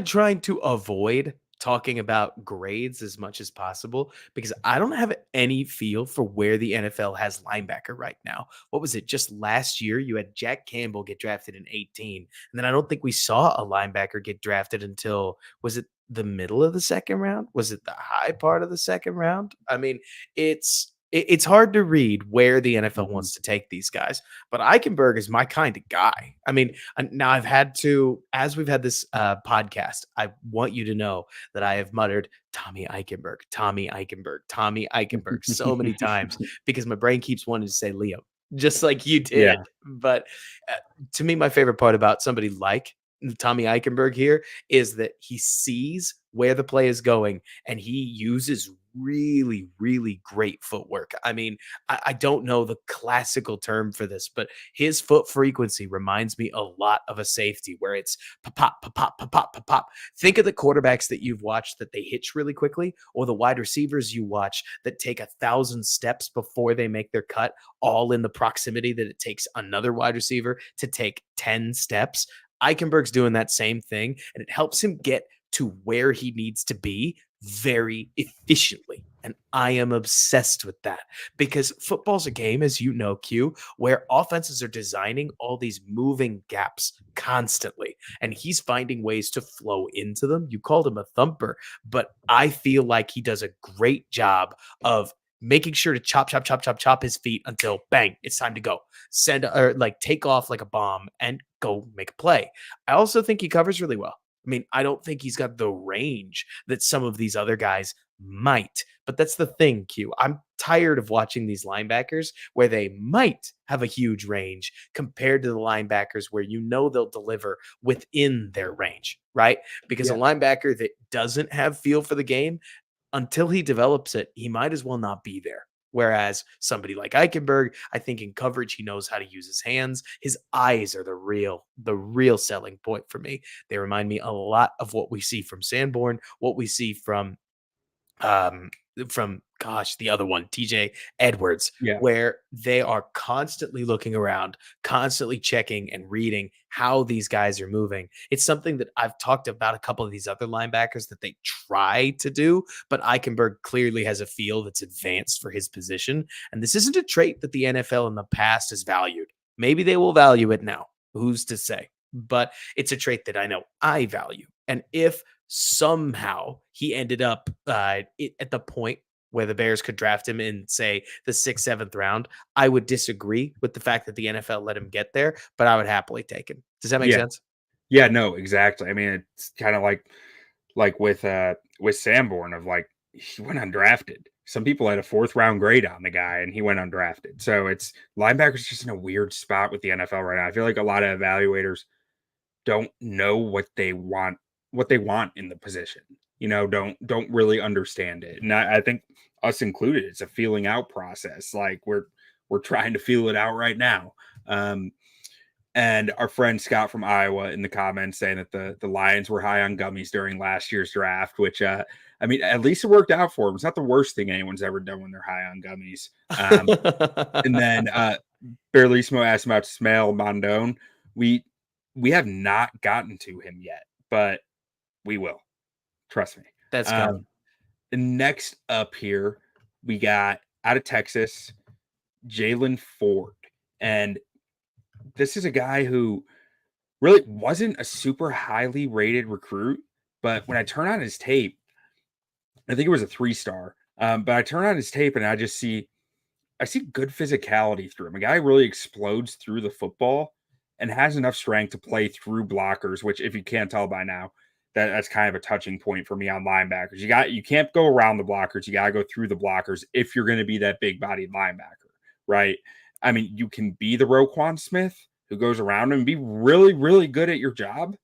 trying to avoid talking about grades as much as possible because I don't have any feel for where the NFL has linebacker right now. What was it? Just last year you had Jack Campbell get drafted in 18. And then I don't think we saw a linebacker get drafted until, was it the middle of the second round? Was it the high part of the second round? I mean, it's hard to read where the NFL Mhm. wants to take these guys, but Eichenberg is my kind of guy. I mean, now I've had to, as we've had this podcast, I want you to know that I have muttered Tommy Eichenberg, Tommy Eichenberg, Tommy Eichenberg so many times because my brain keeps wanting to say Liam, just like you did. Yeah. But uh, to me, my favorite part about somebody like Tommy Eichenberg here is that he sees where the play is going and he uses really, really great footwork. I mean, I don't know the classical term for this, but his foot frequency reminds me a lot of a safety where it's pop, pop, pop, pop, pop, pop, pop, pop. Think of the quarterbacks that you've watched that they hitch really quickly, or the wide receivers you watch that take 1,000 steps before they make their cut, all in the proximity that it takes another wide receiver to take 10 steps. Eichenberg's doing that same thing, and it helps him get to where he needs to be very efficiently. And I am obsessed with that because football's a game, as you know, Q, where offenses are designing all these moving gaps constantly. And he's finding ways to flow into them. You called him a thumper, but I feel like he does a great job of making sure to chop, chop, chop, chop, chop his feet until bang, it's time to go. Send or like take off like a bomb and go make a play. I also think he covers really well. I mean, I don't think he's got the range that some of these other guys might, but that's the thing, Q. I'm tired of watching these linebackers where they might have a huge range compared to the linebackers where you know they'll deliver within their range, right? Because a Yeah. linebacker that doesn't have feel for the game, until he develops it, he might as well not be there. Whereas somebody like Eichenberg, I think in coverage, he knows how to use his hands. His eyes are the real selling point for me. They remind me a lot of what we see from Sanborn, what we see um from gosh, the other one, TJ Edwards, Yeah. where they are constantly looking around, constantly checking and reading how these guys are moving. It's something that I've talked about a couple of these other linebackers that they try to do, but Eichenberg clearly has a feel that's advanced for his position. And this isn't a trait that the NFL in the past has valued. Maybe they will value it now. Who's to say? But it's a trait that I know I value. And if somehow he ended up at the point where the Bears could draft him in, say, the 6th, 7th round, I would disagree with the fact that the NFL let him get there, but I would happily take him. Does that make Yeah. sense? Yeah, no, exactly. I mean, it's kind of like with Sanborn of like he went undrafted. Some people had a 4th round grade on the guy and he went undrafted. So it's linebackers just in a weird spot with the NFL right now. I feel like a lot of evaluators don't know what they want in the position. Don't really understand it. And I think us included, it's a feeling out process. Like we're trying to feel it out right now. And our friend Scott from Iowa in the comments saying that the Lions were high on gummies during last year's draft, which I mean, at least it worked out for them. It's not the worst thing anyone's ever done when they're high on gummies. And then Berlismo asked about Smell Mondone. We we have not gotten to him yet, but we will. Trust me. That's Um, coming. next up here, we got out of Texas, Jalen Ford. And this is a guy who really wasn't a super highly rated recruit, but when I turn on his tape, I think it was a 3-star. But I turn on his tape and I see good physicality through him. A guy really explodes through the football and has enough strength to play through blockers, which if you can't tell by now, that's kind of a touching point for me on linebackers. You can't go around the blockers. You gotta go through the blockers if you're gonna be that big bodied linebacker, right? I mean, you can be the Roquan Smith who goes around and be really, really good at your job,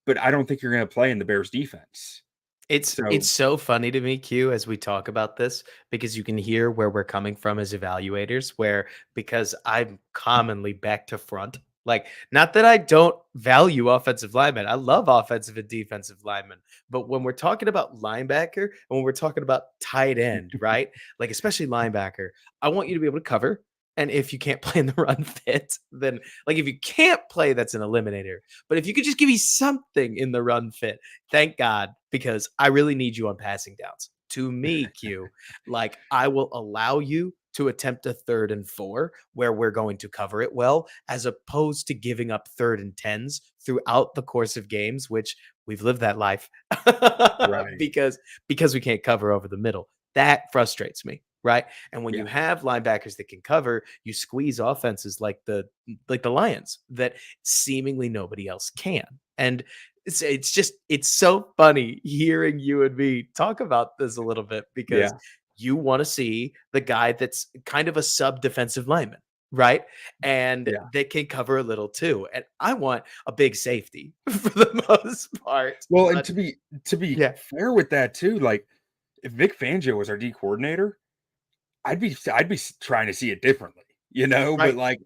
but I don't think you're gonna play in the Bears defense. It's So so funny to me, Q, as we talk about this, because you can hear where we're coming from as evaluators, where because I'm commonly back to front. Like, not that I don't value offensive linemen. I love offensive and defensive linemen. But when we're talking about linebacker and when we're talking about tight end, right? Like, especially linebacker, I want you to be able to cover. And if you can't play in the run fit, then like if you can't play, that's an eliminator. But if you could just give me something in the run fit, thank God, because I really need you on passing downs. To me, Q, like I will allow you to attempt a 3rd and 4 where we're going to cover it well, as opposed to giving up 3rd and 10s throughout the course of games, which we've lived that life right. because we can't cover over the middle. That frustrates me, right? And when you Yeah. have linebackers that can cover, you squeeze offenses like the Lions that seemingly nobody else can. And it's just it's so funny hearing you and me talk about this a little bit because Yeah. you want to see the guy that's kind of a sub defensive lineman, right? And Yeah. that can cover a little too. And I want a big safety for the most part. Well, and But to be yeah, fair with that too, like if Vic Fangio was our D coordinator, I'd be trying to see it differently, you know. But right. like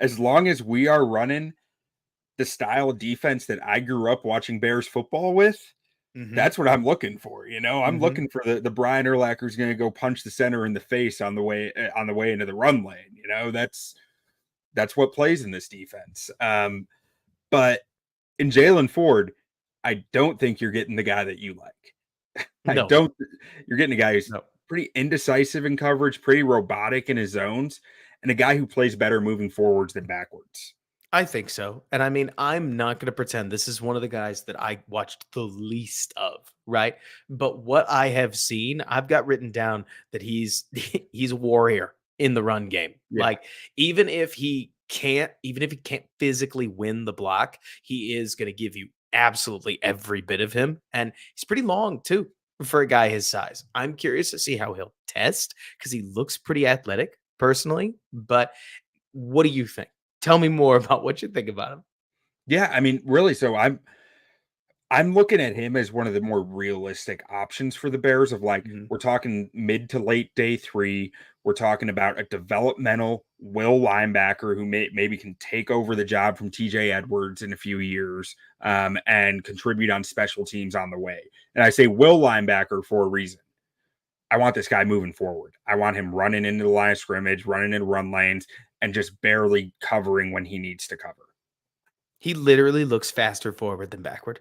as long as we are running the style of defense that I grew up watching Bears football with, Hmm. that's what I'm looking for. You know, I'm Hmm. looking for the Brian Urlacher's going to go punch the center in the face on the way into the run lane. You know, that's what plays in this defense. But in Jalen Ford, I don't think you're getting the guy that you like. I No, don't. You're getting a guy who's no. pretty indecisive in coverage, pretty robotic in his zones, and a guy who plays better moving forwards than backwards. I think so. And I mean, I'm not going to pretend this is one of the guys that I watched the least of, right? But what I have seen, I've got written down that he's he's a warrior in the run game. Yeah, Like even if he can't physically win the block, he is going to give you absolutely every bit of him. And he's pretty long too for a guy his size. I'm curious to see how he'll test because he looks pretty athletic personally, but what do you think? Tell me more about what you think about him. yeah. I mean, really. So I'm looking at him as one of the more realistic options for the Bears. Of like, Mhm. we're talking mid to late day three. We're talking about a developmental will linebacker who maybe can take over the job from TJ Edwards in a few years and contribute on special teams on the way. And I say will linebacker for a reason. I want this guy moving forward. I want him running into the line of scrimmage, running into run lanes, and just barely covering when he needs to cover. He literally looks faster forward than backward.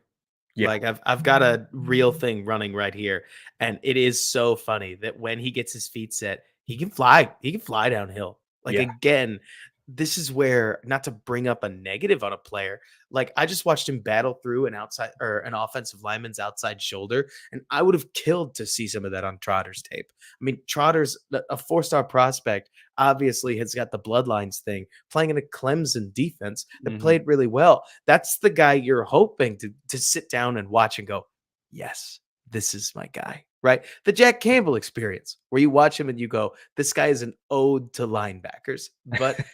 Yeah. Like I've got a real thing running right here, and it is so funny that when he gets his feet set, he can fly. He can fly downhill. Like Yeah. again, this is where not to bring up a negative on a player. Like I just watched him battle through an outside or an offensive lineman's outside shoulder, and I would have killed to see some of that on Trotter's tape. I mean, Trotter's a 4-star prospect. Obviously, has got the bloodlines thing. Playing in a Clemson defense that Mhm. played really well. That's the guy you're hoping to sit down and watch and go, yes, this is my guy, right? The Jack Campbell experience, where you watch him and you go, this guy is an ode to linebackers. But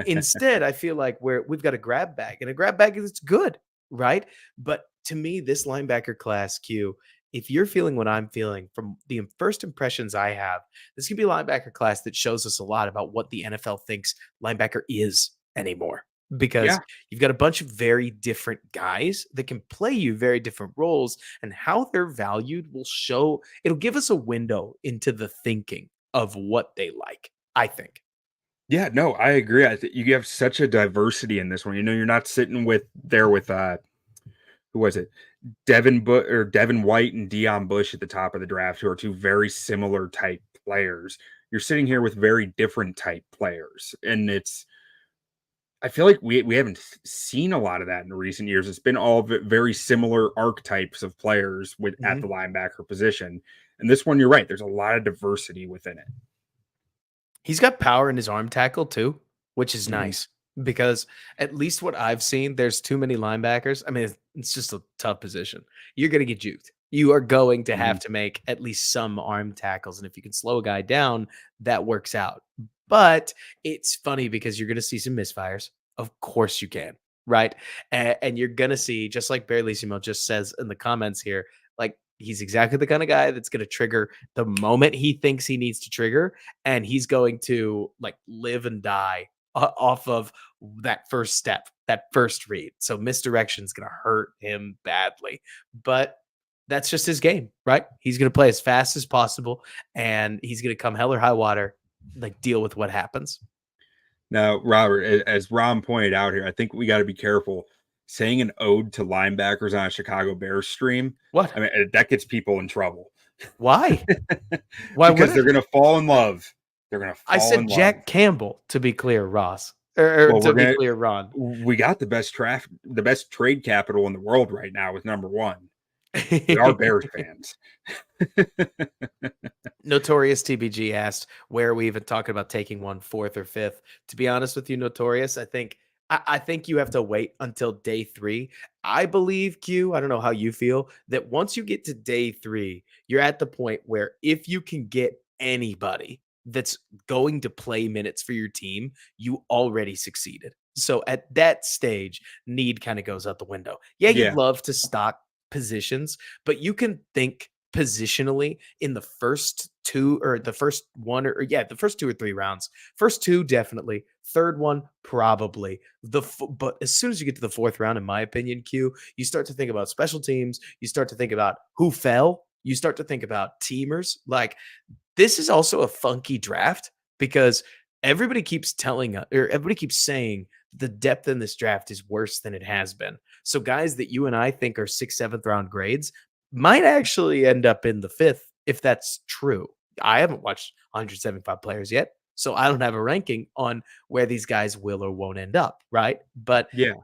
instead, I feel like we've got a grab bag, and a grab bag is good, right? But to me, this linebacker class, Q, if you're feeling what I'm feeling from the first impressions I have, this can be a linebacker class that shows us a lot about what the NFL thinks linebacker is anymore. Because Yeah. you've got a bunch of very different guys that can play you very different roles, and how they're valued will show, it'll give us a window into the thinking of what they like, I think. Yeah, no, I agree. You have such a diversity in this one. You know, you're not sitting with who was it? Devin White and Dion Bush at the top of the draft, who are two very similar type players. You're sitting here with very different type players. And I feel like we haven't seen a lot of that in recent years. It's been all very similar archetypes of players with at the Mhm. linebacker position. And this one, you're right. There's a lot of diversity within it. He's got power in his arm tackle too, which is Mhm. nice because at least what I've seen, there's too many linebackers. I mean, it's just a tough position. You're going to get juked. You are going to have Mhm. to make at least some arm tackles. And if you can slow a guy down, that works out. But it's funny because you're going to see some misfires. Of course you can. Right. And you're going to see, just like Barrylissimo just says in the comments here, like he's exactly the kind of guy that's going to trigger the moment he thinks he needs to trigger, and he's going to like live and die off of that first step, that first read. So misdirection is going to hurt him badly, but that's just his game, right? He's going to play as fast as possible, and he's going to come hell or high water, like deal with what happens. Now, Robert, as Ron pointed out here, I think we got to be careful saying an ode to linebackers on a Chicago Bears stream. What? I mean, that gets people in trouble Why? Why would because they're it? going to fall in love. They're going to I fall in said love. Jack Campbell, to be clear, Ross, or Well, to be clear, Ron. we got the best trade capital in the world right now with number one. We are Bears fans. Notorious TBG asked, where are we even talking about taking one fourth or fifth? To be honest with you, Notorious, I think you have to wait until day 3. I believe, Q, I don't know how you feel, that once you get to day 3, you're at the point where if you can get anybody that's going to play minutes for your team, you already succeeded. So at that stage, need kind of goes out the window. Yeah, you'd Yeah, love to stock positions, but you can think positionally in the first 2 or the first 1 or yeah, the first 2 or 3 rounds. First 2 definitely, third one probably. But as soon as you get to the 4th round in my opinion, Q, you start to think about special teams, you start to think about who fell, you start to think about teamers. Like this is also a funky draft because everybody keeps telling us, or everybody keeps saying the depth in this draft is worse than it has been. So guys that you and I think are 6th, 7th round grades might actually end up in the 5th if that's true. I haven't watched 175 players yet, so I don't have a ranking on where these guys will or won't end up, right? But yeah.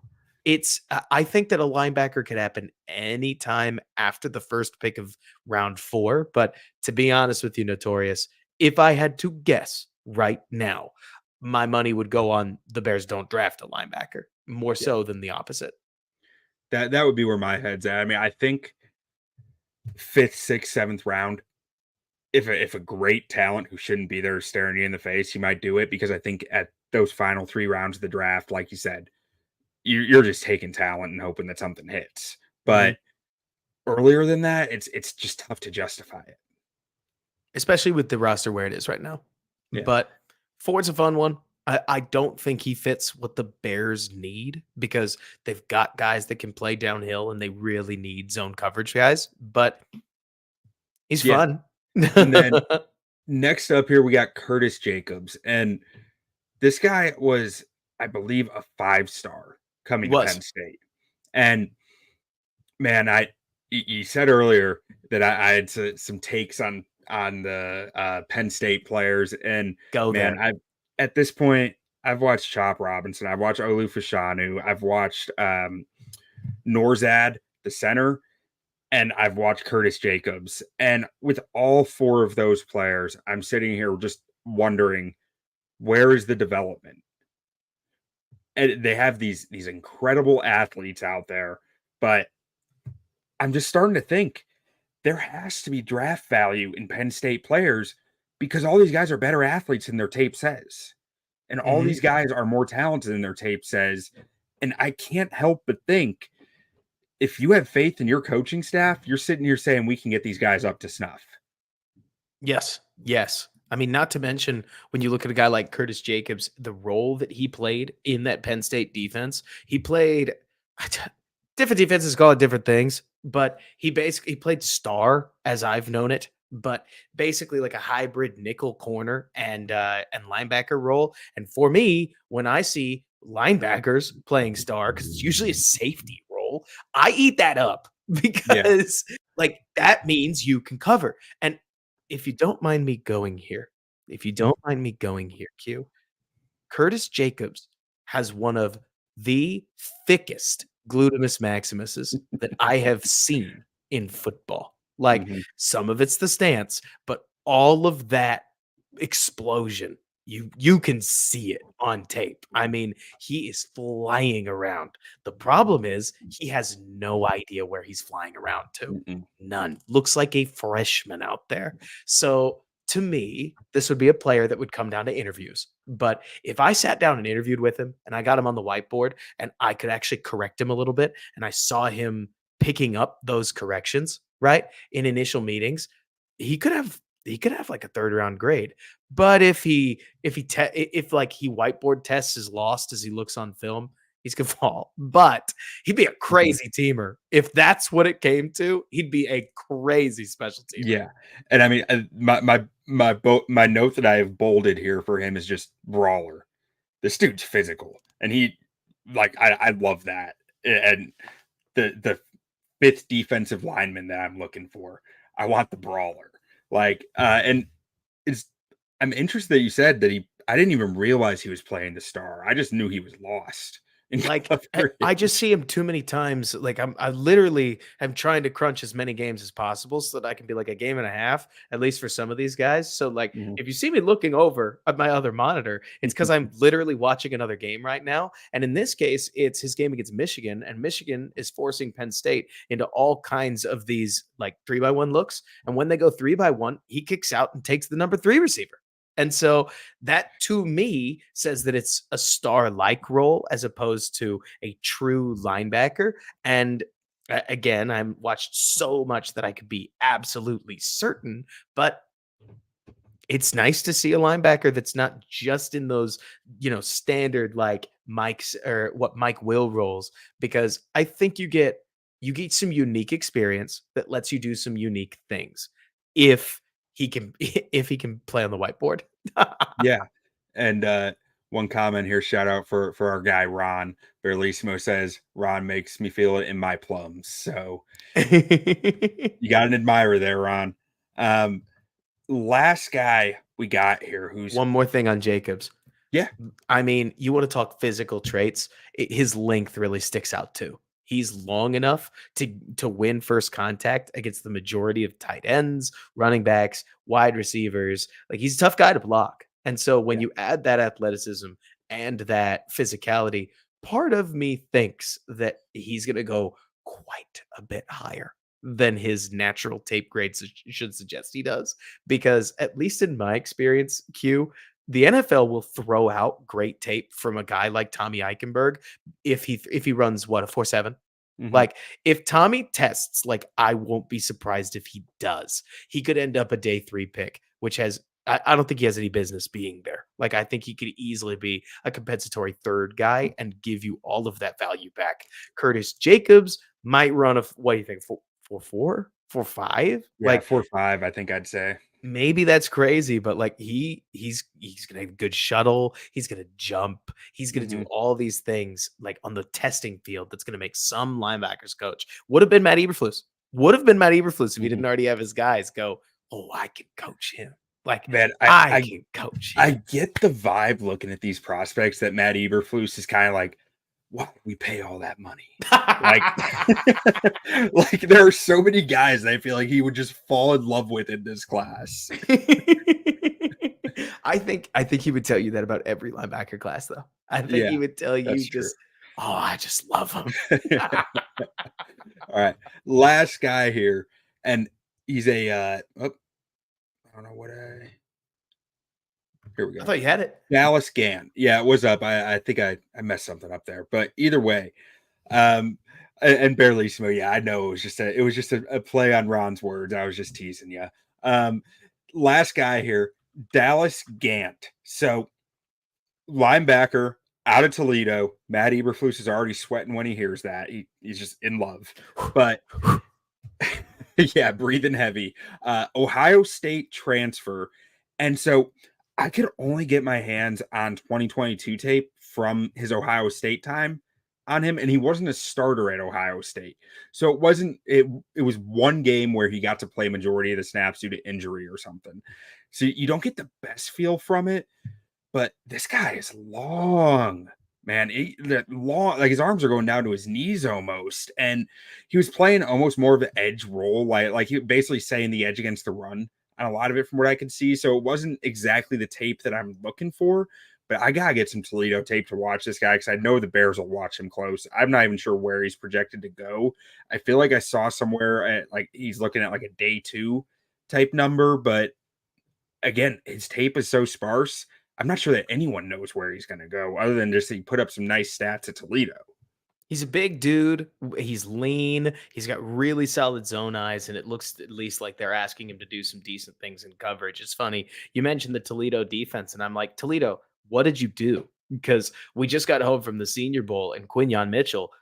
I think that a linebacker could happen anytime after the first pick of round 4, but to be honest with you, Notorious, if I had to guess right now, my money would go on the Bears don't draft a linebacker more Yeah. so than the opposite. That would be where my head's at. I mean, I think fifth, sixth, seventh round. If a great talent who shouldn't be there is staring you in the face, you might do it because I think at those final 3 rounds of the draft, like you said, you're just taking talent and hoping that something hits. Mhm. But earlier than that, it's just tough to justify it. Especially with the roster where it is right now. Yeah. But Ford's a fun one. I don't think he fits what the Bears need because they've got guys that can play downhill and they really need zone coverage guys, but he's Yeah. fun. And then next up here we got Curtis Jacobs. And this guy was, I believe, a 5-star He coming to Penn was. State. And man, you said earlier that I had some takes on the Penn State players, and Go man, there. I at this point I've watched Chop Robinson, I've watched Olu Fashanu, I've watched Norzad, the center, and I've watched Curtis Jacobs, and with all 4 of those players, I'm sitting here just wondering where is the development. And they have these incredible athletes out there, but I'm just starting to think there has to be draft value in Penn State players because all these guys are better athletes than their tape says. And all Mhm. these guys are more talented than their tape says. And I can't help but think if you have faith in your coaching staff, you're sitting here saying we can get these guys up to snuff. Yes. Yes. I mean, not to mention when you look at a guy like Curtis Jacobs, the role that he played in that Penn State defense, he played different defenses call it different things, but he played star as I've known it, but basically like a hybrid nickel corner and linebacker role. And for me, when I see linebackers playing star, because it's usually a safety role, I eat that up Yeah. because like that means you can cover. And if you don't mind me going here, if you don't mind me going here, Q, Curtis Jacobs has one of the thickest glutamus maximuses that I have seen in football. Like, Mhm. some of it's the stance, but all of that explosion, you can see it on tape. I mean, he is flying around. The problem is he has no idea where he's flying around to. Mhm. None. Looks like a freshman out there. So to me, this would be a player that would come down to interviews. But if I sat down and interviewed with him and I got him on the whiteboard and I could actually correct him a little bit and I saw him picking up those corrections, right, in initial meetings, he could have like a third round grade. But if like he whiteboard tests as lost as he looks on film, he's gonna fall. But he'd be a Mhm. crazy teamer. If that's what it came to, he'd be a crazy special teamer. Yeah, and I mean, my note that I have bolded here for him is just brawler. This dude's physical, and I love that. And the fifth defensive lineman that I'm looking for, I want the brawler. And it's I'm interested that you said that I didn't even realize he was playing the star. I just knew he was lost in Like, I just coverage. see him too many times. Like, I literally am trying to crunch as many games as possible so that I can be like a game and a half, at least for some of these guys. So, like, Mhm. if you see me looking over at my other monitor, it's because I'm literally watching another game right now. And in this case, it's his game against Michigan, and Michigan is forcing Penn State into all kinds of these like 3-by-1 looks. And when they go 3-by-1, he kicks out and takes the number 3 receiver. And so that to me says that it's a star like role as opposed to a true linebacker. And again, I'm watched so much that I could be absolutely certain, but it's nice to see a linebacker that's not just in those, standard like Mike's or what Mike will roles, because I think you get some unique experience that lets you do some unique things if he can if he can play on the whiteboard. Yeah, and one comment here, shout out for our guy Ron Berlissimo says Ron makes me feel it in my plums. So you got an admirer there, Ron. Um, Last guy we got here, who's One more thing on Jacobs. yeah, I mean, you want to talk physical traits, his length really sticks out too. He's long enough to win first contact against the majority of tight ends, running backs, wide receivers. Like, he's a tough guy to block. And so when yeah, you add that athleticism and that physicality, part of me thinks that he's going to go quite a bit higher than his natural tape grades should suggest he does. Because at least in my experience, Q, the NFL will throw out great tape from a guy like Tommy Eichenberg if he runs what, a 4.7. mhm, Like, if Tommy tests, like, I won't be surprised if he does. He could end up a day 3 pick, which I don't think he has any business being there. Like, I think he could easily be a compensatory third guy and give you all of that value back. Curtis Jacobs might run what do you think? 4.4, 4.5? yeah, Like, 4.5. I think I'd say. maybe that's crazy, but like he's gonna have good shuttle, he's gonna jump, he's gonna do Mhm, all these things like on the testing field that's gonna make some linebackers coach. Would have been Matt Eberflus. Would have been Matt Eberflus if he mhm. didn't already have his guys go, oh, I can coach him. Like, Man, I can coach I him. get the vibe looking at these prospects that Matt Eberflus is kind of like, why do we pay all that money? Like, like there are so many guys that I feel like he would just fall in love with in this class. I think he would tell you that about every linebacker class, though. I think he Yeah, would tell you that's true. just, oh, I just love him. All right, last guy here, and he's oh, I don't know what I. Here we I go. thought you had it. Dallas Gann. Yeah, it was up. I think I messed something up there, but either way, and Barelissimo. Yeah, I know it was just a play on Ron's words. I was just teasing you. Um, Last guy here, Dallas Gant. So linebacker out of Toledo. Matt Eberflus is already sweating when he hears that. He's just in love. But yeah, breathing heavy. Ohio State transfer. And so I could only get my hands on 2022 tape from his Ohio State time on him, and he wasn't a starter at Ohio State. So it was one game where he got to play majority of the snaps due to injury or something. So you don't get the best feel from it, but this guy is long. Man, that long, like his arms are going down to his knees almost, and he was playing almost more of an edge role, like he basically saying the edge against the run on a lot of it from what I could see. So it wasn't exactly the tape that I'm looking for, but I gotta get some Toledo tape to watch this guy because I know the Bears will watch him close. I'm not even sure where he's projected to go. I feel like I saw somewhere at like he's looking at like a day 2 type number, but again, his tape is so sparse. I'm not sure that anyone knows where he's going to go other than just he put up some nice stats at Toledo. He's a big dude. He's lean. He's got really solid zone eyes, and it looks at least like they're asking him to do some decent things in coverage. It's funny. You mentioned the Toledo defense, and I'm like, Toledo, what did you do? Because we just got home from the Senior Bowl, and Quinyon Mitchell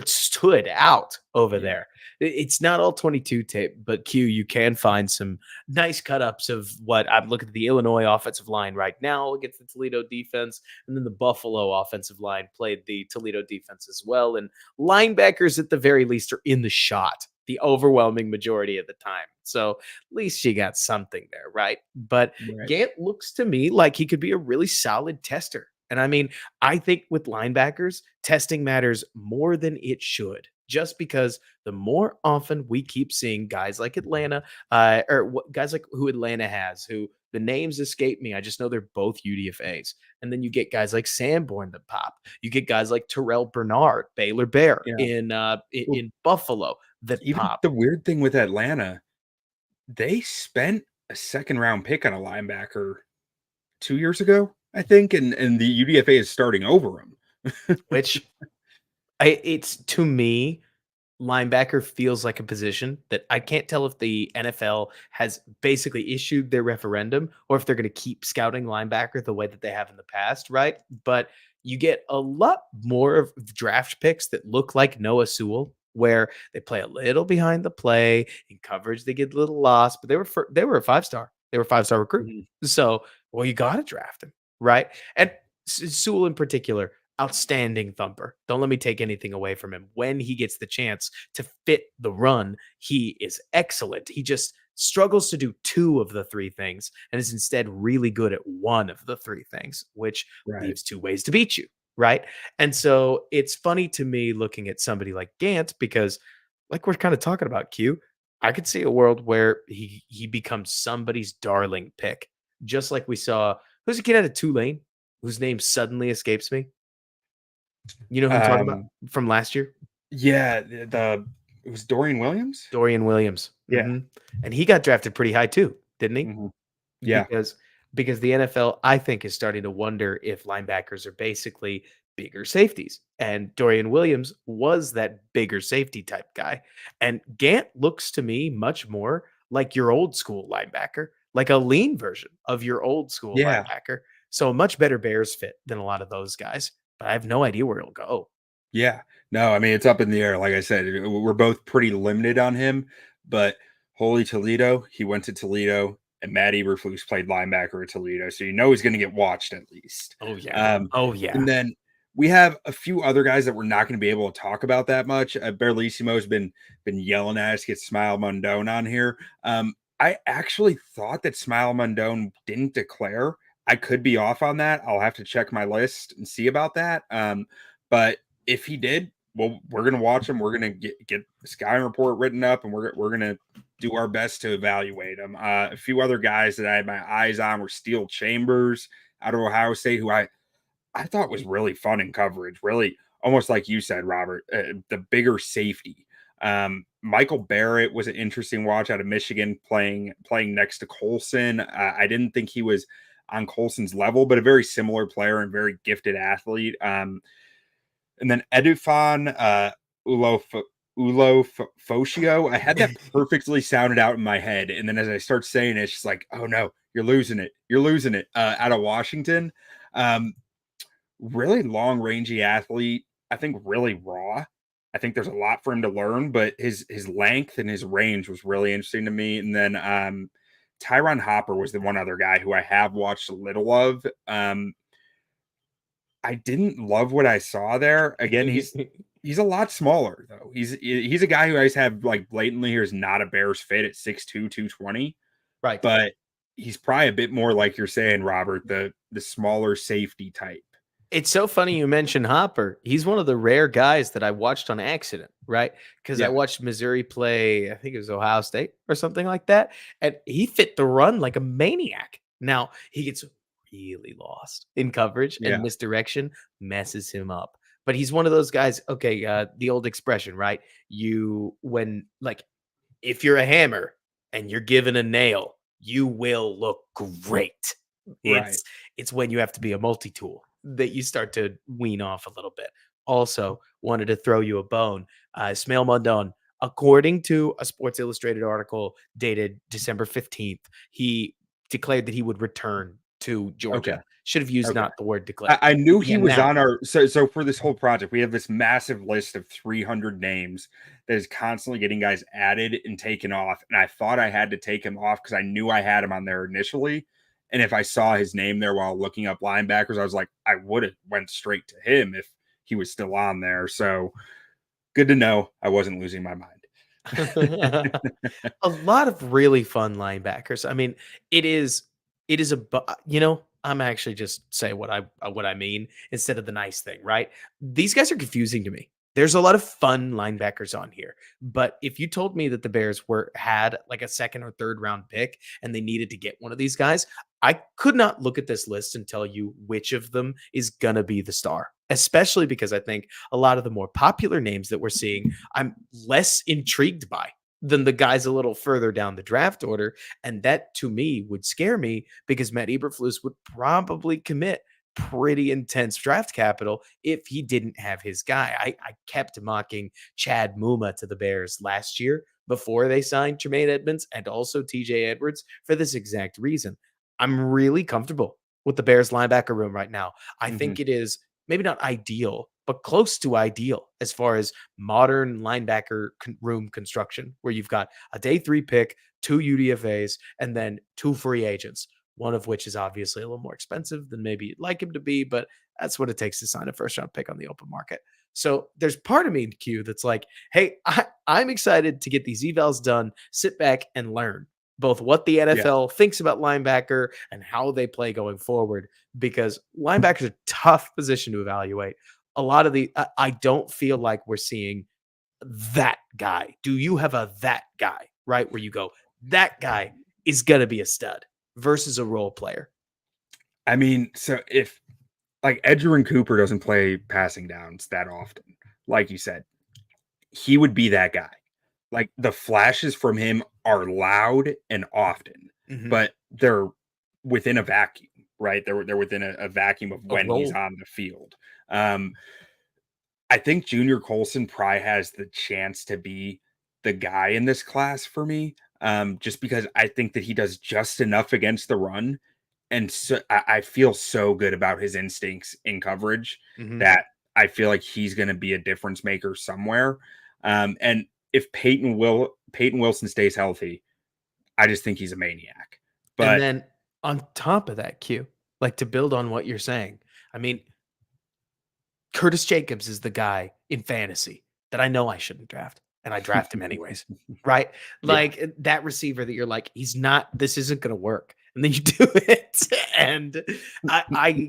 stood out over Yeah. there. It's not all 22 tape, but Q, you can find some nice cut ups of what I'm looking at the Illinois offensive line right now against the Toledo defense. And then the Buffalo offensive line played the Toledo defense as well. And linebackers, at the very least, are in the shot the overwhelming majority of the time. So at least you got something there, right? But Right. Gant looks to me like he could be a really solid tester. And I mean, I think with linebackers, testing matters more than it should, just because the more often we keep seeing guys like Atlanta, guys like who Atlanta has, who the names escape me. I just know they're both UDFAs. And then you get guys like Sanborn that pop. You get guys like Terrell Bernard, Baylor Bear Yeah. Well, in Buffalo that even pop. the weird thing with Atlanta, they spent a second round pick on a linebacker 2 years ago, I think, and the UDFA is starting over him. Which it's to me, linebacker feels like a position that I can't tell if the NFL has basically issued their referendum or if they're going to keep scouting linebacker the way that they have in the past, right? But you get a lot more of draft picks that look like Noah Sewell, where they play a little behind the play in coverage, they get a little lost, but they were a 5-star. They were a 5-star recruit. Mhm. So, well, you got to draft him, right? And Sewell in particular, outstanding thumper. Don't let me take anything away from him. When he gets the chance to fit the run, he is excellent. He just struggles to do two of the three things and is instead really good at one of the three things, which Right. leaves two ways to beat you. Right. And so it's funny to me looking at somebody like Gant because, like we're kind of talking about, Q, I could see a world where he becomes somebody's darling pick, just like we saw. Who's a kid out of Tulane whose name suddenly escapes me? You know who I'm talking about Um, from last year? yeah, it was Dorian Williams. Dorian Williams. Yeah. And he got drafted pretty high too, didn't he? Mhm. Yeah. Because the NFL, I think, is starting to wonder if linebackers are basically bigger safeties. And Dorian Williams was that bigger safety type guy. And Gant looks to me much more like your old school linebacker, like a lean version of your old school Yeah. linebacker. So a much better Bears fit than a lot of those guys. But I have no idea where he'll go. Yeah. No, I mean, it's up in the air. Like I said, we're both pretty limited on him, but holy Toledo, he went to Toledo, and Matt Eberflus played linebacker at Toledo. So you know he's going to get watched at least. Oh yeah. Um, Oh yeah. and then we have a few other guys that we're not going to be able to talk about that much. Berlissimo's been yelling at us, get Smile Mondone on here. I actually thought that Smile Mondone didn't declare. I could be off on that. I'll have to check my list and see about that. But if he did, well, we're gonna watch him. We're gonna get the Sky report written up, and we're gonna do our best to evaluate him. A few other guys that I had my eyes on were Steel Chambers out of Ohio State, who I thought was really fun in coverage. Really, almost like you said, Robert, the bigger safety. Michael Barrett was an interesting watch out of Michigan, playing next to Colson. I didn't think he was on Colson's level, but a very similar player and very gifted athlete. And then Edufan Ulo Foshio. I had that perfectly sounded out in my head. And then as I start saying it, it's just like, oh no, you're losing it. You're losing it out of Washington. Really long rangy athlete. I think really raw. I think there's a lot for him to learn, but his length and his range was really interesting to me. And then Tyron Hopper was the one other guy who I have watched a little of. I didn't love what I saw there. Again, he's a lot smaller though. He's a guy who I just have like blatantly here is not a Bears fit at 6'2", 220. Right. But he's probably a bit more like you're saying, Robert, the smaller safety type. It's so funny you mentioned Hopper. He's one of the rare guys that I watched on accident, right? Because I Yeah. watched Missouri play, I think it was Ohio State or something like that, and he fit the run like a maniac. Now, he gets really lost in coverage, and Yeah. misdirection messes him up. But he's one of those guys, okay, the old expression, right? When like if you're a hammer and you're given a nail, you will look great. Right. It's when you have to be a multi-tool that you start to wean off a little bit. Also, wanted to throw you a bone. Smail Mundon, according to a Sports Illustrated article dated December 15th, he declared that he would return to Okay. Georgia. Should have used Okay. not the word declare. I knew he Yeah, was now. on our so for this whole project, we have this massive list of 300 names that is constantly getting guys added and taken off. And I thought I had to take him off because I knew I had him on there initially. And if I saw his name there while looking up linebackers, I was like, I would have went straight to him if he was still on there. So good to know I wasn't losing my mind. A lot of really fun linebackers. I mean, it is I'm actually just say what I mean instead of the nice thing, right? These guys are confusing to me. There's a lot of fun linebackers on here, but if you told me that the Bears had like a second or third round pick and they needed to get one of these guys, I could not look at this list and tell you which of them is gonna be the star. Especially because I think a lot of the more popular names that we're seeing, I'm less intrigued by than the guys a little further down the draft order. And that to me would scare me because Matt Eberflus would probably commit pretty intense draft capital if he didn't have his guy. I kept mocking Chad Muma to the Bears last year before they signed Tremaine Edmonds and also TJ Edwards for this exact reason. I'm really comfortable with the Bears linebacker room right now. I Mhm. think it is maybe not ideal, but close to ideal as far as modern linebacker room construction, where you've got a day 3 pick, 2 UDFAs, and then 2 free agents, one of which is obviously a little more expensive than maybe you'd like him to be, but that's what it takes to sign a first round pick on the open market. So there's part of me in Q that's like, hey, I'm excited to get these evals done, sit back and learn both what the Yeah. NFL thinks about linebacker and how they play going forward, because linebackers are a tough position to evaluate. A lot of I don't feel like we're seeing that guy. Do you have a that guy, right? Where you go, that guy is going to be a stud versus a role player. I mean, so if like Edgerrin Cooper doesn't play passing downs that often, like you said, he would be that guy. Like the flashes from him are loud and often, Mhm. but they're within a vacuum, right? They're within a vacuum of A when he's role. on the field. Um, I think Junior Colson probably has the chance to be the guy in this class for me, just because I think that he does just enough against the run, and so I feel so good about his instincts in coverage Mhm. that I feel like he's going to be a difference maker somewhere. And if Peyton Wilson stays healthy, I just think he's a maniac. And But then on top of that, Q, like to build on what you're saying, I mean, Curtis Jacobs is the guy in fantasy that I know I shouldn't draft, and I draft him anyways, right? yeah, Like that receiver that you're like, he's not. This isn't going to work, and then you do it, and I, I,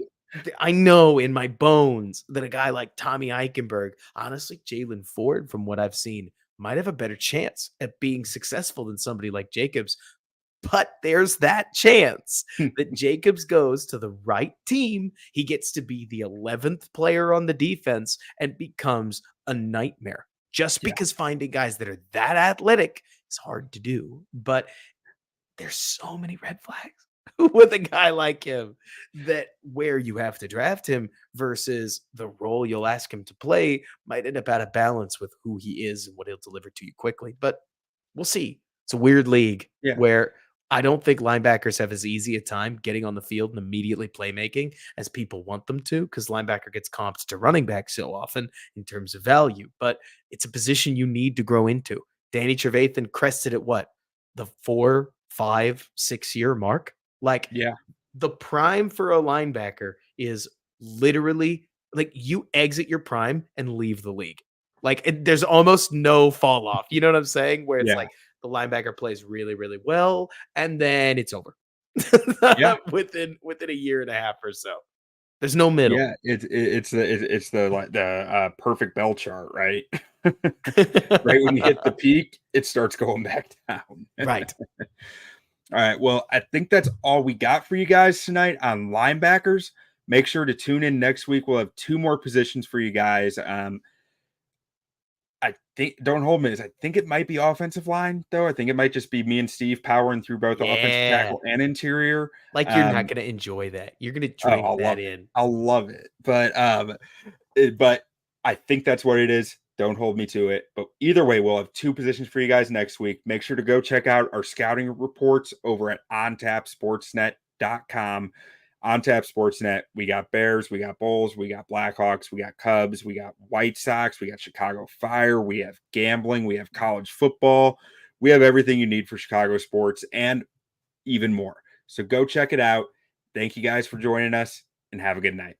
I know in my bones that a guy like Tommy Eichenberg, honestly, Jalen Ford, from what I've seen, might have a better chance at being successful than somebody like Jacobs. But there's that chance that Jacobs goes to the right team. He gets to be the 11th player on the defense and becomes a nightmare. Just yeah, because finding guys that are that athletic is hard to do. But there's so many red flags with a guy like him that where you have to draft him versus the role you'll ask him to play might end up out of balance with who he is and what he'll deliver to you quickly. But we'll see. It's a weird league yeah, where I don't think linebackers have as easy a time getting on the field and immediately playmaking as people want them to, because linebacker gets comped to running back so often in terms of value. But it's a position you need to grow into. Danny Trevathan crested at what? The 4, 5, 6 year mark? Like yeah, the prime for a linebacker is literally like you exit your prime and leave the league. Like there's almost no fall off. You know what I'm saying? Where it's yeah, like the linebacker plays really, really well, and then it's over yeah. within a year and a half or so. There's no middle. Yeah, it's the like the perfect bell chart, right? Right when you hit the peak, it starts going back down. Right. All right. Well, I think that's all we got for you guys tonight on linebackers. Make sure to tune in next week. We'll have 2 more positions for you guys. I think don't hold me. I think it might be offensive line, though. I think it might just be me and Steve powering through both offensive Yeah. tackle and interior. Like you're not gonna enjoy that. You're gonna Oh, drink I'll that love it. in. I'll love it. But I think that's what it is. Don't hold me to it. But either way, we'll have 2 positions for you guys next week. Make sure to go check out our scouting reports over at ontapsportsnet.com. On Tap Sportsnet, we got Bears, we got Bulls, we got Blackhawks, we got Cubs, we got White Sox, we got Chicago Fire, we have gambling, we have college football. We have everything you need for Chicago sports and even more. So go check it out. Thank you guys for joining us and have a good night.